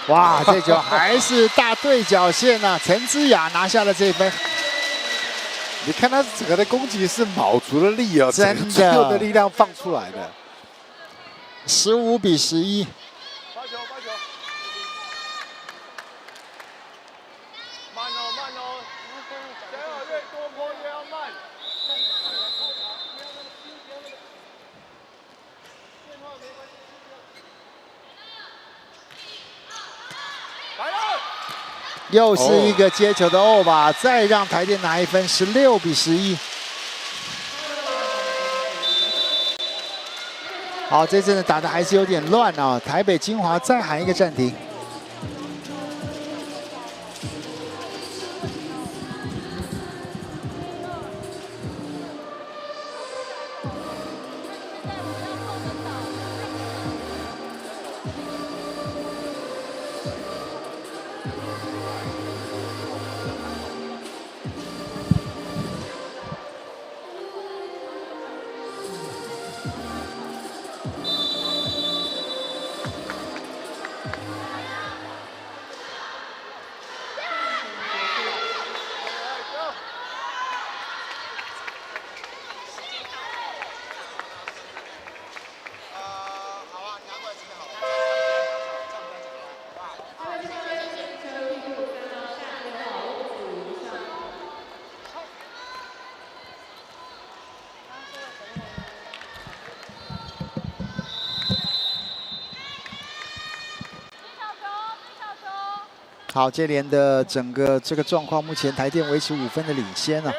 哇，这球还是大对角线啊！陈之雅拿下了这分。你看他整个的攻击是卯足了力哦，真的，所有的力量放出来的。15比11。发球，慢哦，想要越多波越要慢。来了。 又是一个接球的欧巴，再让台电拿一分，16比11。好，这阵子打的还是有点乱啊！台北精华再喊一个暂停。好，接连的整个这个状况，目前台电维持5分的领先啊。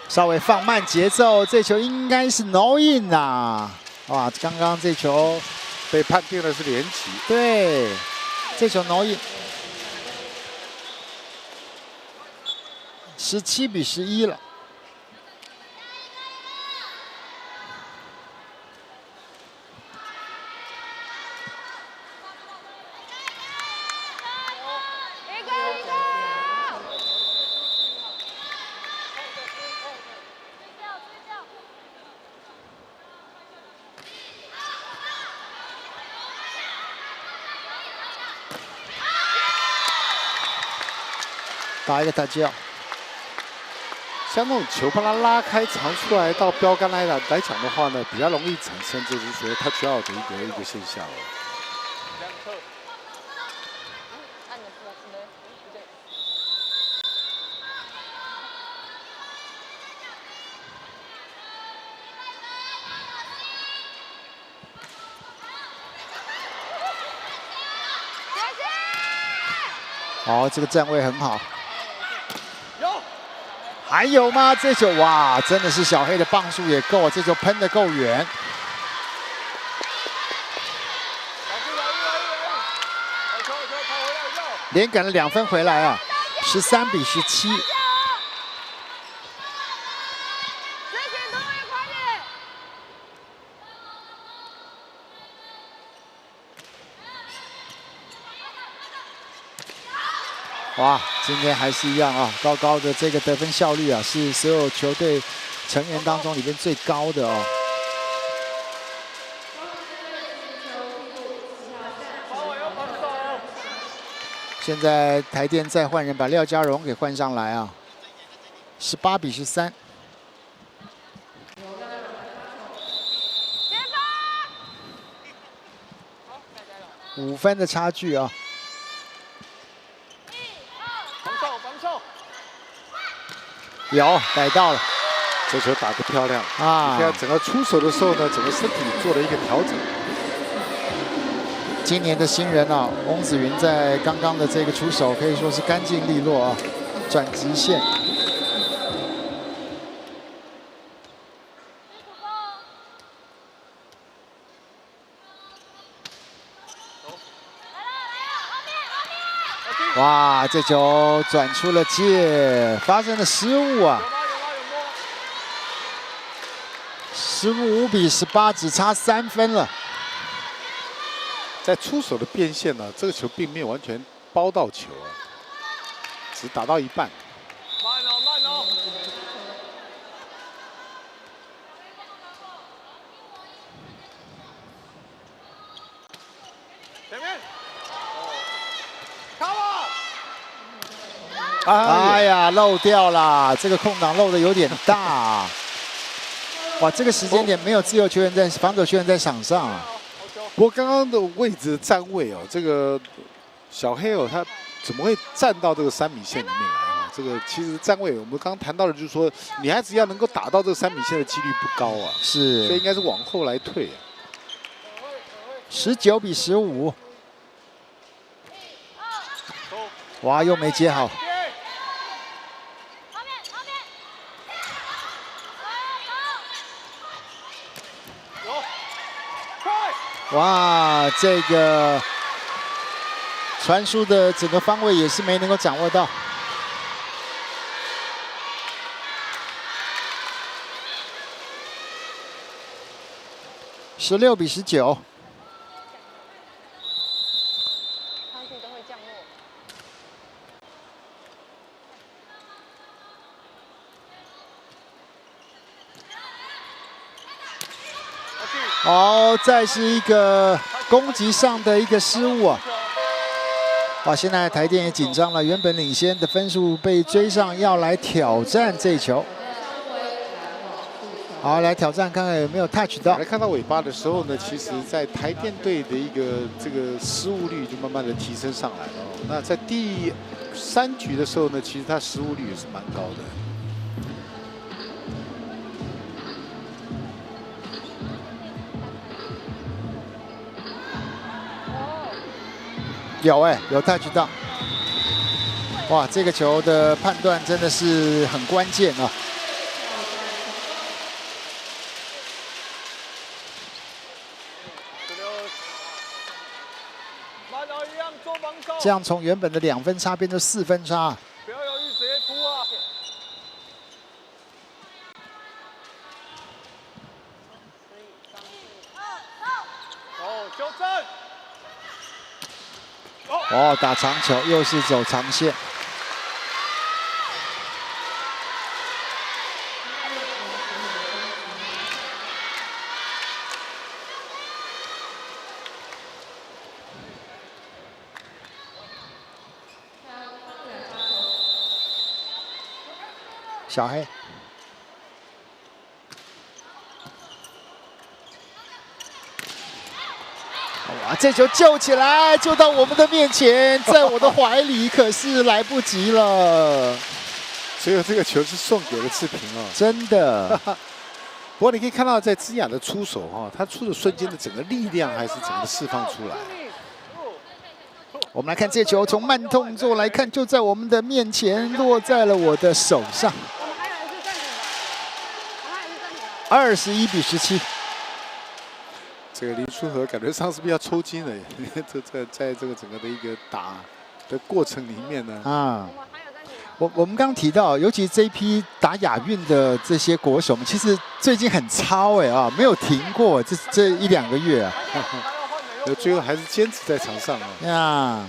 稍微放慢节奏，这球应该是 no in 啊！哇，刚刚这球被判定的是连击。对，这球 no in。17比11了。 打一个打架，像那种球把它拉开长出来到标杆来讲的话呢，比较容易产生就是说它需要的一个现象。好，这个站位很好。还有吗？这球哇，真的是小黑的磅数也够，这球喷得够远。连赶了2分回来啊，13比17。哇，今天还是一样啊，高高的这个得分效率啊，是所有球队成员当中里面最高的哦。现在台电再换人，把廖家荣给换上来啊，18比13。5分的差距啊。 有逮到了，这球打得漂亮啊！你看整个出手的时候呢，整个身体做了一个调整。今年的新人啊，翁子云在刚刚的这个出手可以说是干净利落啊，转直线。哇，这球转出了界，发生了失误啊！15比18，只差3分了。在出手的变线呢，这个球并没有完全包到球啊，只打到一半。慢哦，慢哦。前面。哎呀，漏掉了，这个空档漏的有点大。哇，这个时间点没有自由球员在防守球员在场上啊。不过刚刚的位置站位哦，这个小黑哦，他怎么会站到这个3米线里面来啊？这个其实站位我们刚刚谈到的就是说，女孩子要能够打到这个3米线的几率不高啊，是，所以应该是往后来退啊。19比15。哇，又没接好。哇，这个传输的整个方位也是没能够掌握到。16比19。好，再是一个攻击上的一个失误啊！哇，现在台电也紧张了，原本领先的分数被追上，要来挑战这一球。好，来挑战看看有没有 touch 到。来看到尾巴的时候呢，其实在台电队的一个这个失误率就慢慢的提升上来了哦。那在第3局的时候呢，其实他失误率也是蛮高的。有有 touch 到。哇，这个球的判断真的是很关键啊！这样从原本的2分差变成4分差。不要犹豫，直接扑啊！纠正。哦，打长球又是走长线。小黑，哇！这球救起来，救到我们的面前，在我的怀里，可是来不及了。所以这个球是送给了志平哦，真的。不过你可以看到，在芝雅的出手哈，他出的瞬间的整个力量还是整个释放出来。我们来看这球，从慢动作来看，就在我们的面前，落在了我的手上。21比17。这个林书豪感觉上是不是要抽筋了？这在这个整个的一个打的过程里面呢，啊，我们刚刚提到，尤其这一批打亚运的这些国手们，其实最近很超啊，没有停过这1、2个月啊。最后还是坚持在场上啊。呀。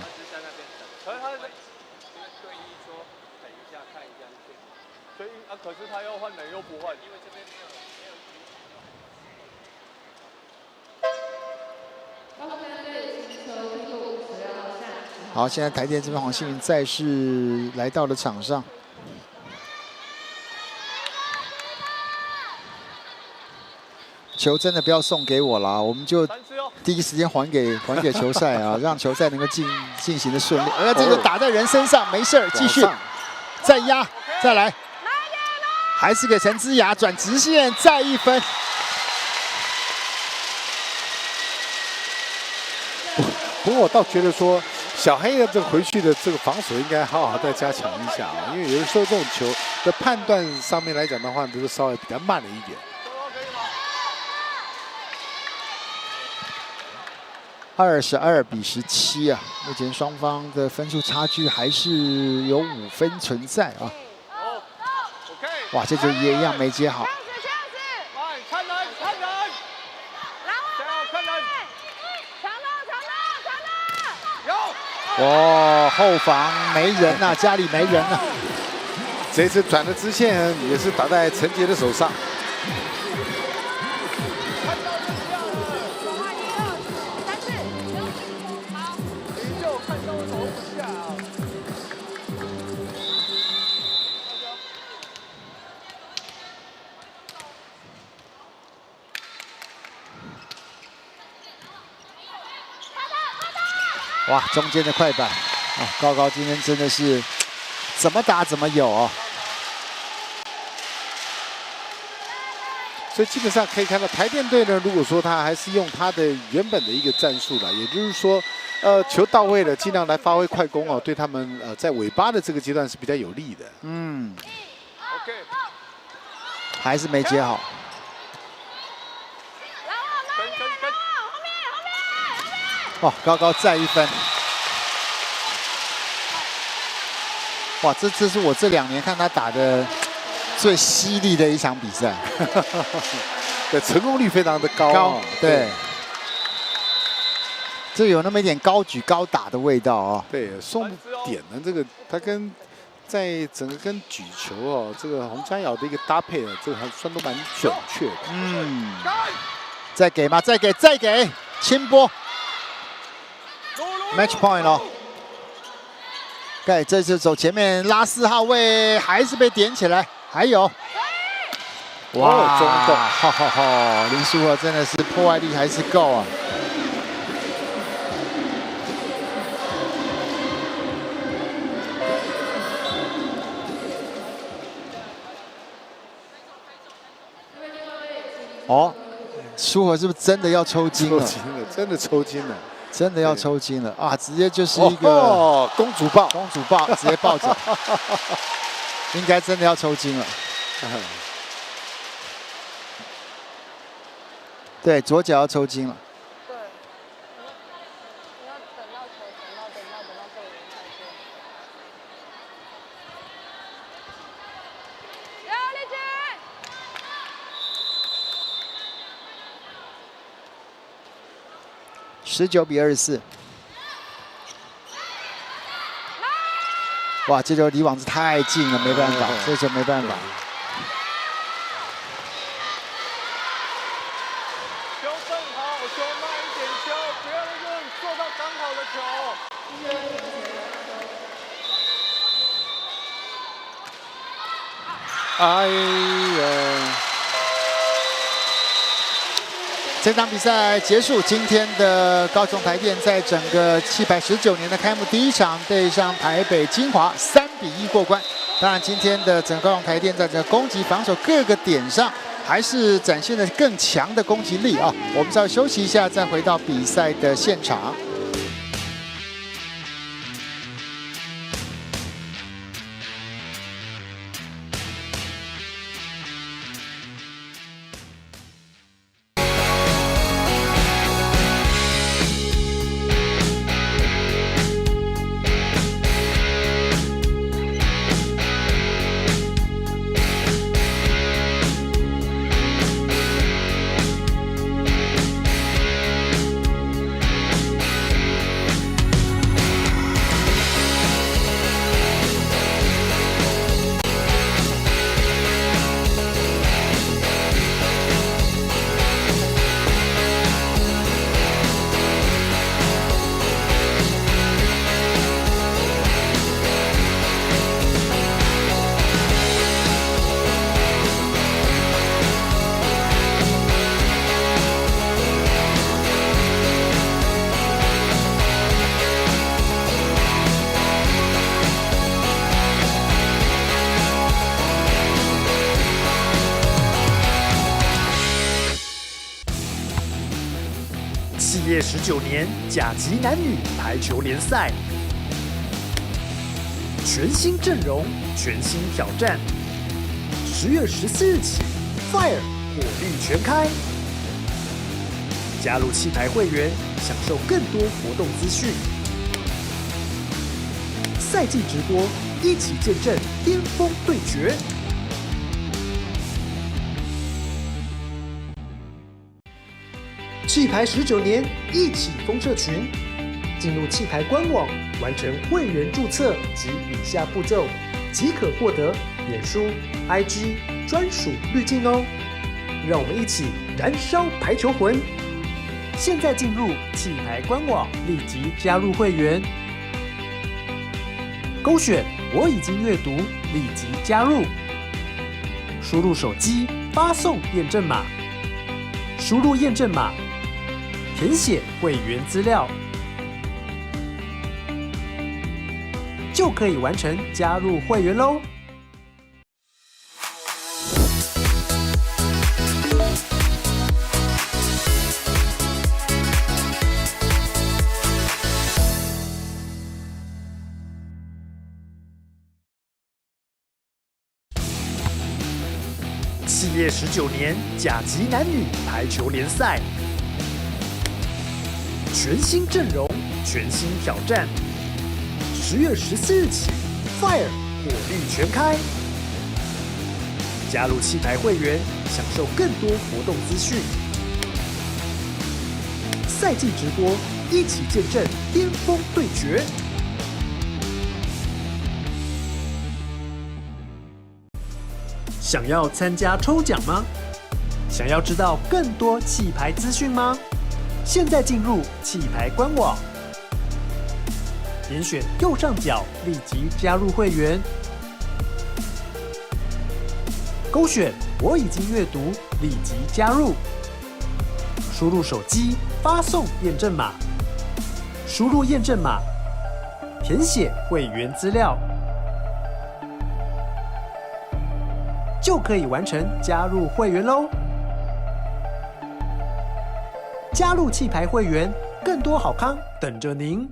可是他要换人又不换，因为这边好，现在台电这边黄幸云再次来到了场上。球真的不要送给我了，我们就第一时间还给球赛啊，让球赛能够进行的顺利。而这个打在人身上，没事儿，继续再压，再来。还是给陈之雅转直线，再1分。不过我倒觉得说，小黑的这个回去的这个防守应该好好再加强一下啊，因为有的时候这种球的判断上面来讲的话，就是稍微比较慢了一点。22比17啊，目前双方的分数差距还是有5分存在啊。哇，这球也一样没接好。看人，看人，有。哇，后防没人呐，家里没人呐。这次转的支线也是打在陈杰的手上。哇，中间的快板啊，高高今天真的是怎么打怎么有哦。所以基本上可以看到台电队呢，如果说他还是用他的原本的一个战术了，也就是说，球到位了，尽量来发挥快攻哦，对他们在尾巴的这个阶段是比较有利的。嗯 OK， 还是没接好。哇，高高再一分。哇，这是我这2年看他打的最犀利的一场比赛。对，成功率非常的高。对。这有那么一点高举高打的味道哦。对，送点呢，这个他跟在整个跟举球哦，这个洪佳瑶的一个搭配啊，这个还算都蛮准确的。嗯。再给吗？再给，再给，轻波。Match point 哦。对，这次走前面拉4号位，还是被点起来，还有。哇，中洞，林书豪真的是破坏力还是够啊。哦，书豪是不是真的要抽筋了？抽筋了，真的抽筋了。真的要抽筋了啊！直接就是一个公主抱，公主抱，直接抱走，应该真的要抽筋了。对，左脚要抽筋了。对，你要等到球，等到队员下线。有力气！19比24。哇，这球离网子太近了，没办法，这球没办法。修正好，修慢一点修，不要用做到刚好的球。哎呀！这场比赛结束，今天的高雄台电在整个719年的开幕第1场对上台北金华3比1过关。当然，今天的整个高雄台电在这攻击、防守各个点上，还是展现了更强的攻击力啊！我们稍微休息一下，再回到比赛的现场。企业19年甲级男女排球联赛，全新阵容，全新挑战。10月14日起 ，Fire 火力全开，加入气牌会员，享受更多活动资讯。赛季直播，一起见证巅峰对决。气牌19年一起封社群，进入气牌官网，完成会员注册及以下步骤，即可获得脸书、IG 专属滤镜哦。让我们一起燃烧排球魂！现在进入气牌官网，立即加入会员，勾选我已经阅读，立即加入，输入手机发送验证码，输入验证码。填写会员资料，就可以完成加入会员喽。企业19年甲级男女排球联赛，全新阵容，全新挑战。10月14日起 ，Fire 火力全开，加入气牌会员，享受更多活动资讯。赛季直播，一起见证巅峰对决。想要参加抽奖吗？想要知道更多气牌资讯吗？现在进入气牌官网，点选右上角立即加入会员，勾选我已经阅读，立即加入，输入手机发送验证码，输入验证码，填写会员资料。就可以完成加入会员喽！加入气牌会员，更多好康等着您。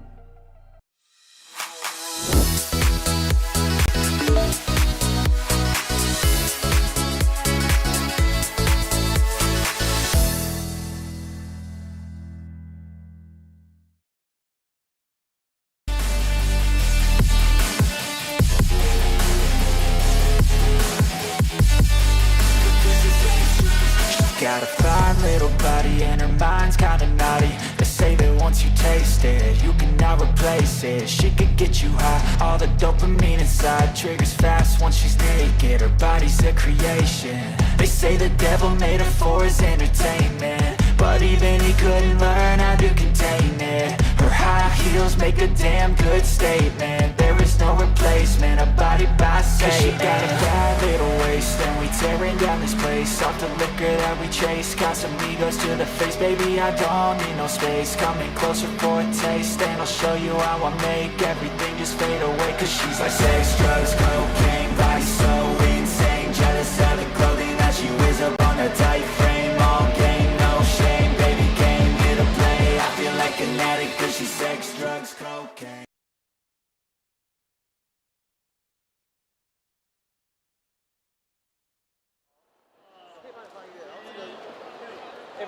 Got a fine little body and her mind's kinda naughty. They say that once you taste it, you cannot replace it. She could get you high, all the dopamine inside triggers fast once she's naked. Her body's a creation. They say the devil made her for his entertainment, but even he couldn't learn how to contain it. Her high heels make a damn good statement. There is no replacement, a body by Satan. 'Cause she got a bad little waist, and we tearing down this place off the liquor that we chase. Got some egos to the face, baby, I don't need no space. Coming closer for a taste, and I'll show you how I make everything just fade away. 'Cause she's like sex, drugs, cocaine, body so insane. Jealous of the clothing that she wears up on her tight frame. All game, no shame, baby came here to play. I feel like an addict 'cause she's sex, drugs, cocaine.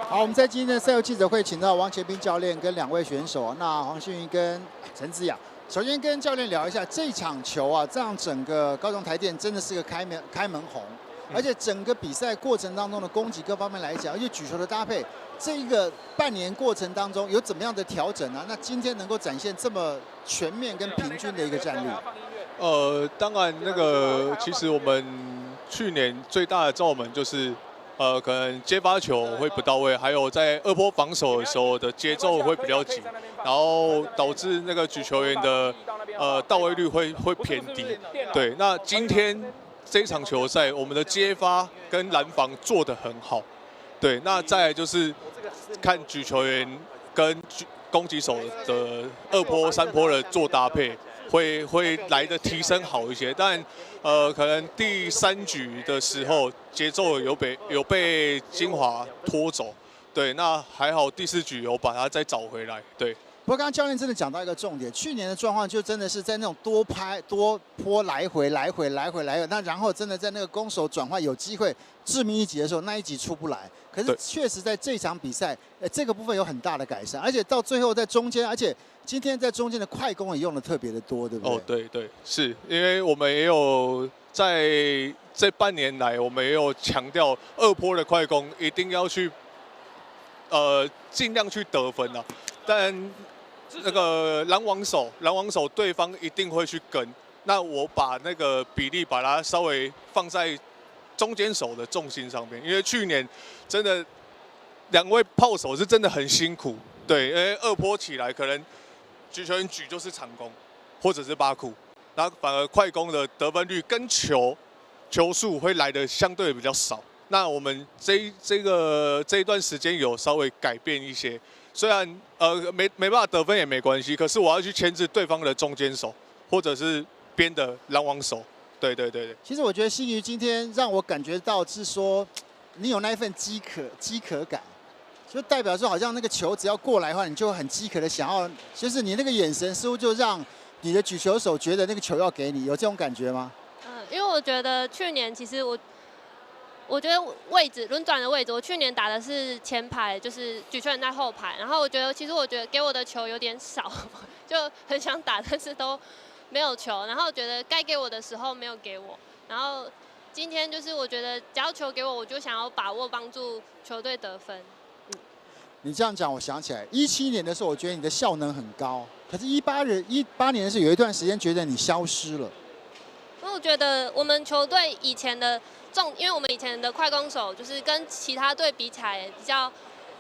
好，我们在今天的赛后记者会，请到王杰斌教练跟2位选手，那黄信瑜跟陈子雅。首先跟教练聊一下这场球啊，这样整个高雄台电真的是个开门红，而且整个比赛过程当中的攻击各方面来讲，而且举球的搭配，这一个半年过程当中有怎么样的调整啊？那今天能够展现这么全面跟平均的一个战力？当然那个其实我们去年最大的罩门就是。可能接发球会不到位，还有在2波防守的时候的节奏会比较紧，然后导致那个举球员的到位率会偏低。对，那今天这一场球赛，我们的接发跟拦防做得很好。对，那再来就是看举球员跟攻击手的2波、3波的做搭配。会来的提升好一些，但可能第3局的时候节奏有被金华拖走，对，那还好第4局有把它再找回来，对。不过刚刚教练真的讲到一个重点，去年的状况就真的是在那种多波来回，那然后真的在那个攻守转换有机会致命一击的时候，那一击出不来。可是确实在这场比赛，这个部分有很大的改善，而且到最后在中间，而且今天在中间的快攻也用的特别的多，对不对？哦，对，是因为我们也有在这半年来，我们也有强调2波的快攻一定要去尽量去得分啊，但那个拦网手对方一定会去跟，那我把那个比例把它稍微放在中间手的重心上面，因为去年真的2位炮手是真的很辛苦，对，因为2波起来可能举球员举就是长攻或者是8库，然后反而快攻的得分率跟球数会来的相对比较少。那我们这一段时间有稍微改变一些，虽然没办法得分也没关系，可是我要去牵制对方的中间手，或者是边的拦网手。对。其实我觉得新瑜今天让我感觉到是说，你有那一份饥渴感，就代表说好像那个球只要过来的话，你就很饥渴的想要，就是你那个眼神似乎就让你的举球手觉得那个球要给你，有这种感觉吗？因为我觉得去年其实我觉得位置轮转的位置，我去年打的是前排，就是举球人在后排。然后我觉得给我的球有点少，就很想打，但是都没有球。然后觉得该给我的时候没有给我。然后今天就是我觉得只要球给我，我就想要把握帮助球队得分。你这样讲，我想起来，17年的时候，我觉得你的效能很高，可是18年的时候有一段时间觉得你消失了。因为我觉得我们球队以前的因为我们以前的快攻手就是跟其他队比起来比较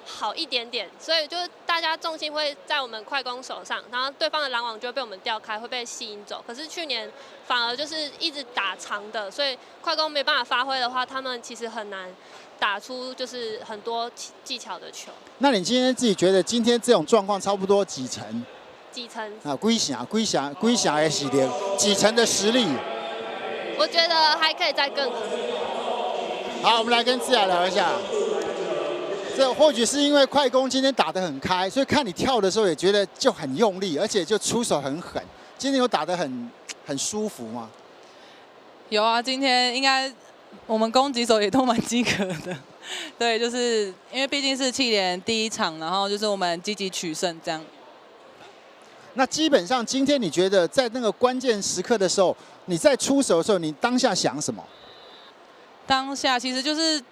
好一点点，所以就是大家重心会在我们快攻手上，然后对方的拦网就会被我们调开，会被吸引走。可是去年反而就是一直打长的，所以快攻没办法发挥的话，他们其实很难打出就是很多技巧的球。那你今天自己觉得今天这种状况差不多几成？几成？啊，几成的实力，几成的实力？我觉得还可以再更好。好，我们来跟志雅聊一下。这或许是因为快攻今天打得很开，所以看你跳的时候也觉得就很用力，而且就出手很狠。今天有打得很舒服吗？有啊，今天应该我们攻击手也都蛮饥渴的。对，就是因为毕竟是企联第一场，然后就是我们积极取胜这样。那基本上今天你觉得在那个关键时刻的时候，你在出手的时候，你当下想什么？当下其实就是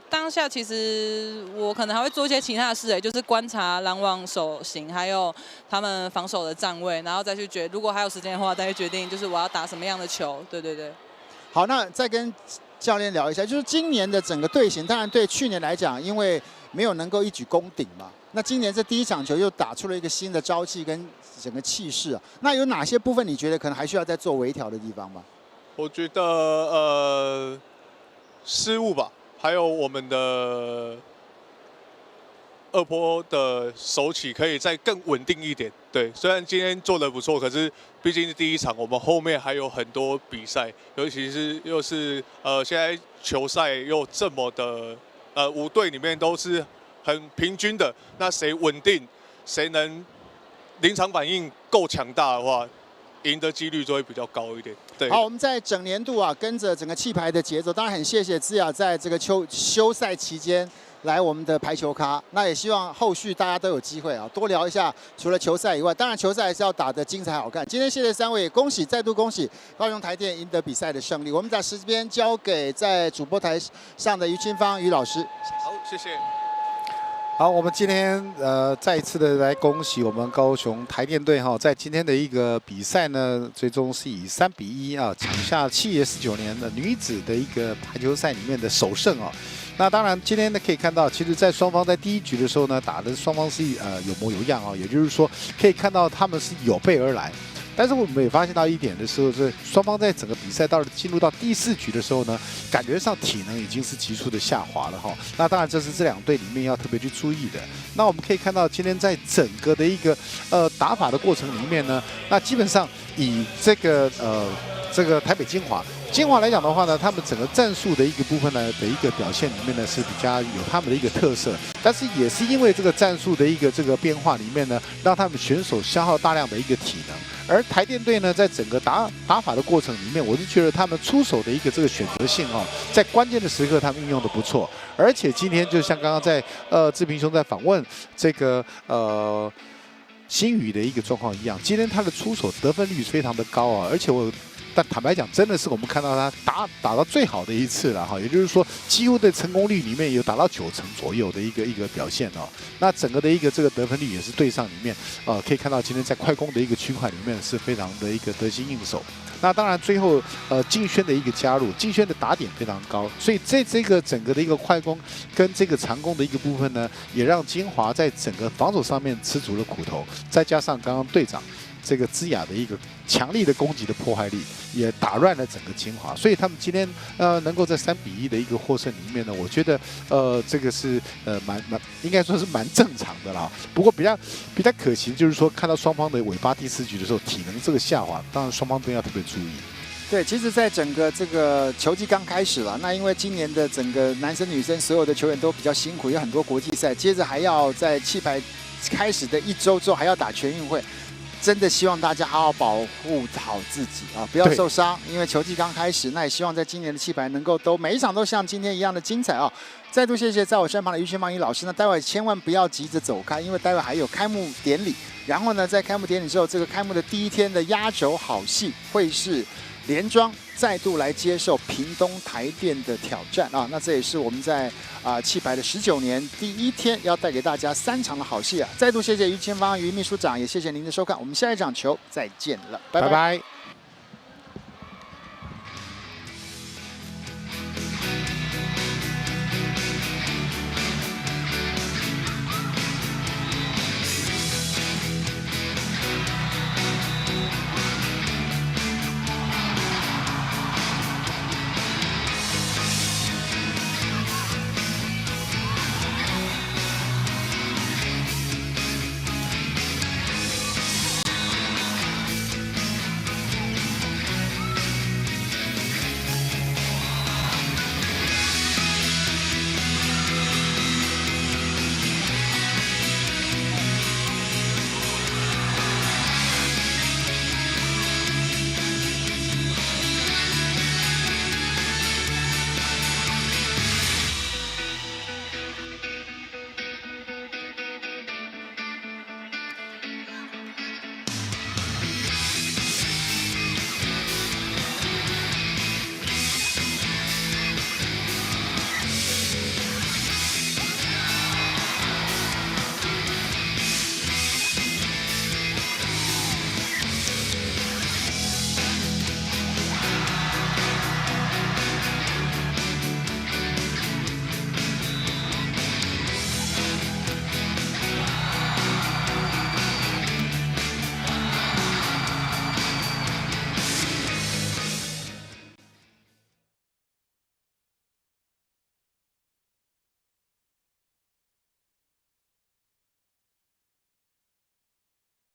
当下其实我可能还会做一些其他的事，就是观察拦网手型，还有他们防守的站位，然后再去如果还有时间的话，再去决定就是我要打什么样的球。对。好，那再跟教练聊一下，就是今年的整个队形，当然对去年来讲，因为没有能够一举攻顶嘛，那今年这第一场球又打出了一个新的朝气跟整个气势啊。那有哪些部分你觉得可能还需要再做微调的地方吗？我觉得失误吧，还有我们的二波的手起可以再更稳定一点。对，虽然今天做得不错，可是毕竟是第一场，我们后面还有很多比赛，尤其是又是现在球赛又这么的5队里面都是很平均的，那谁稳定，谁能临场反应够强大的话，赢的几率就会比较高一点。对，好，我们在整年度啊，跟着整个气排的节奏，当然很谢谢姿雅在这个休赛期间来我们的排球咖，那也希望后续大家都有机会啊，多聊一下除了球赛以外，当然球赛还是要打得精彩好看。今天谢谢3位，再度恭喜高雄台电赢得比赛的胜利。我们把时间交给在主播台上的于清芳于老师。好，谢谢。好，我们今天再一次的来恭喜我们高雄台电队哈，在今天的一个比赛呢，最终是以3-1啊抢下企业19年的女子的一个排球赛里面的首胜啊。那当然，今天呢可以看到，其实，在双方在第一局的时候呢，打的双方是有模有样啊，也就是说，可以看到他们是有备而来。但是我们也发现到一点的时候，是双方在整个比赛进入到第4局的时候呢，感觉上体能已经是急速的下滑了哈。那当然，这是这2队里面要特别去注意的。那我们可以看到，今天在整个的一个打法的过程里面呢，那基本上以这个台北精华来讲的话呢，他们整个战术的一个部分呢的一个表现里面呢是比较有他们的一个特色，但是也是因为这个战术的一个这个变化里面呢，让他们选手消耗大量的一个体能。而台电队呢，在整个打法的过程里面，我是觉得他们出手的一个这个选择性哦，在关键的时刻他们运用的不错。而且今天就像刚刚在志平兄在访问这个新宇的一个状况一样，今天他的出手得分率非常的高啊，而且但坦白讲，真的是我们看到他打到最好的一次了哈，也就是说，几乎的成功率里面有达到90%左右的一个表现哦。那整个的一个这个得分率也是队上里面可以看到今天在快攻的一个区块里面是非常的一个得心应手。那当然最后敬轩的一个加入，敬轩的打点非常高，所以在这个整个的一个快攻跟这个长攻的一个部分呢，也让金华在整个防守上面吃足了苦头，再加上刚刚队长这个姿雅的一个强力的攻击的破坏力，也打乱了整个精华，所以他们今天能够在3-1的一个获胜里面呢，我觉得这个是应该说是蛮正常的啦。不过比较可惜就是说，看到双方的尾巴第4局的时候，体能这个下滑，当然双方都要特别注意。对，其实，在整个这个球季刚开始了，那因为今年的整个男生女生所有的球员都比较辛苦，有很多国际赛，接着还要在气排开始的1周之后还要打全运会，真的希望大家好好保护好自己啊，不要受伤，因为球季刚开始，那也希望在今年的气排能够每一场都像今天一样的精彩啊！再度谢谢在我身旁的于轩芳怡老师，那待会千万不要急着走开，因为待会还有开幕典礼，然后呢，在开幕典礼之后，这个开幕的第1天的压轴好戏会是连庄再度来接受屏东台电的挑战啊！那这也是我们在气排的19年第1天要带给大家3场的好戏啊！再度谢谢于千芳于秘书长，也谢谢您的收看，我们下一场球再见了，拜拜。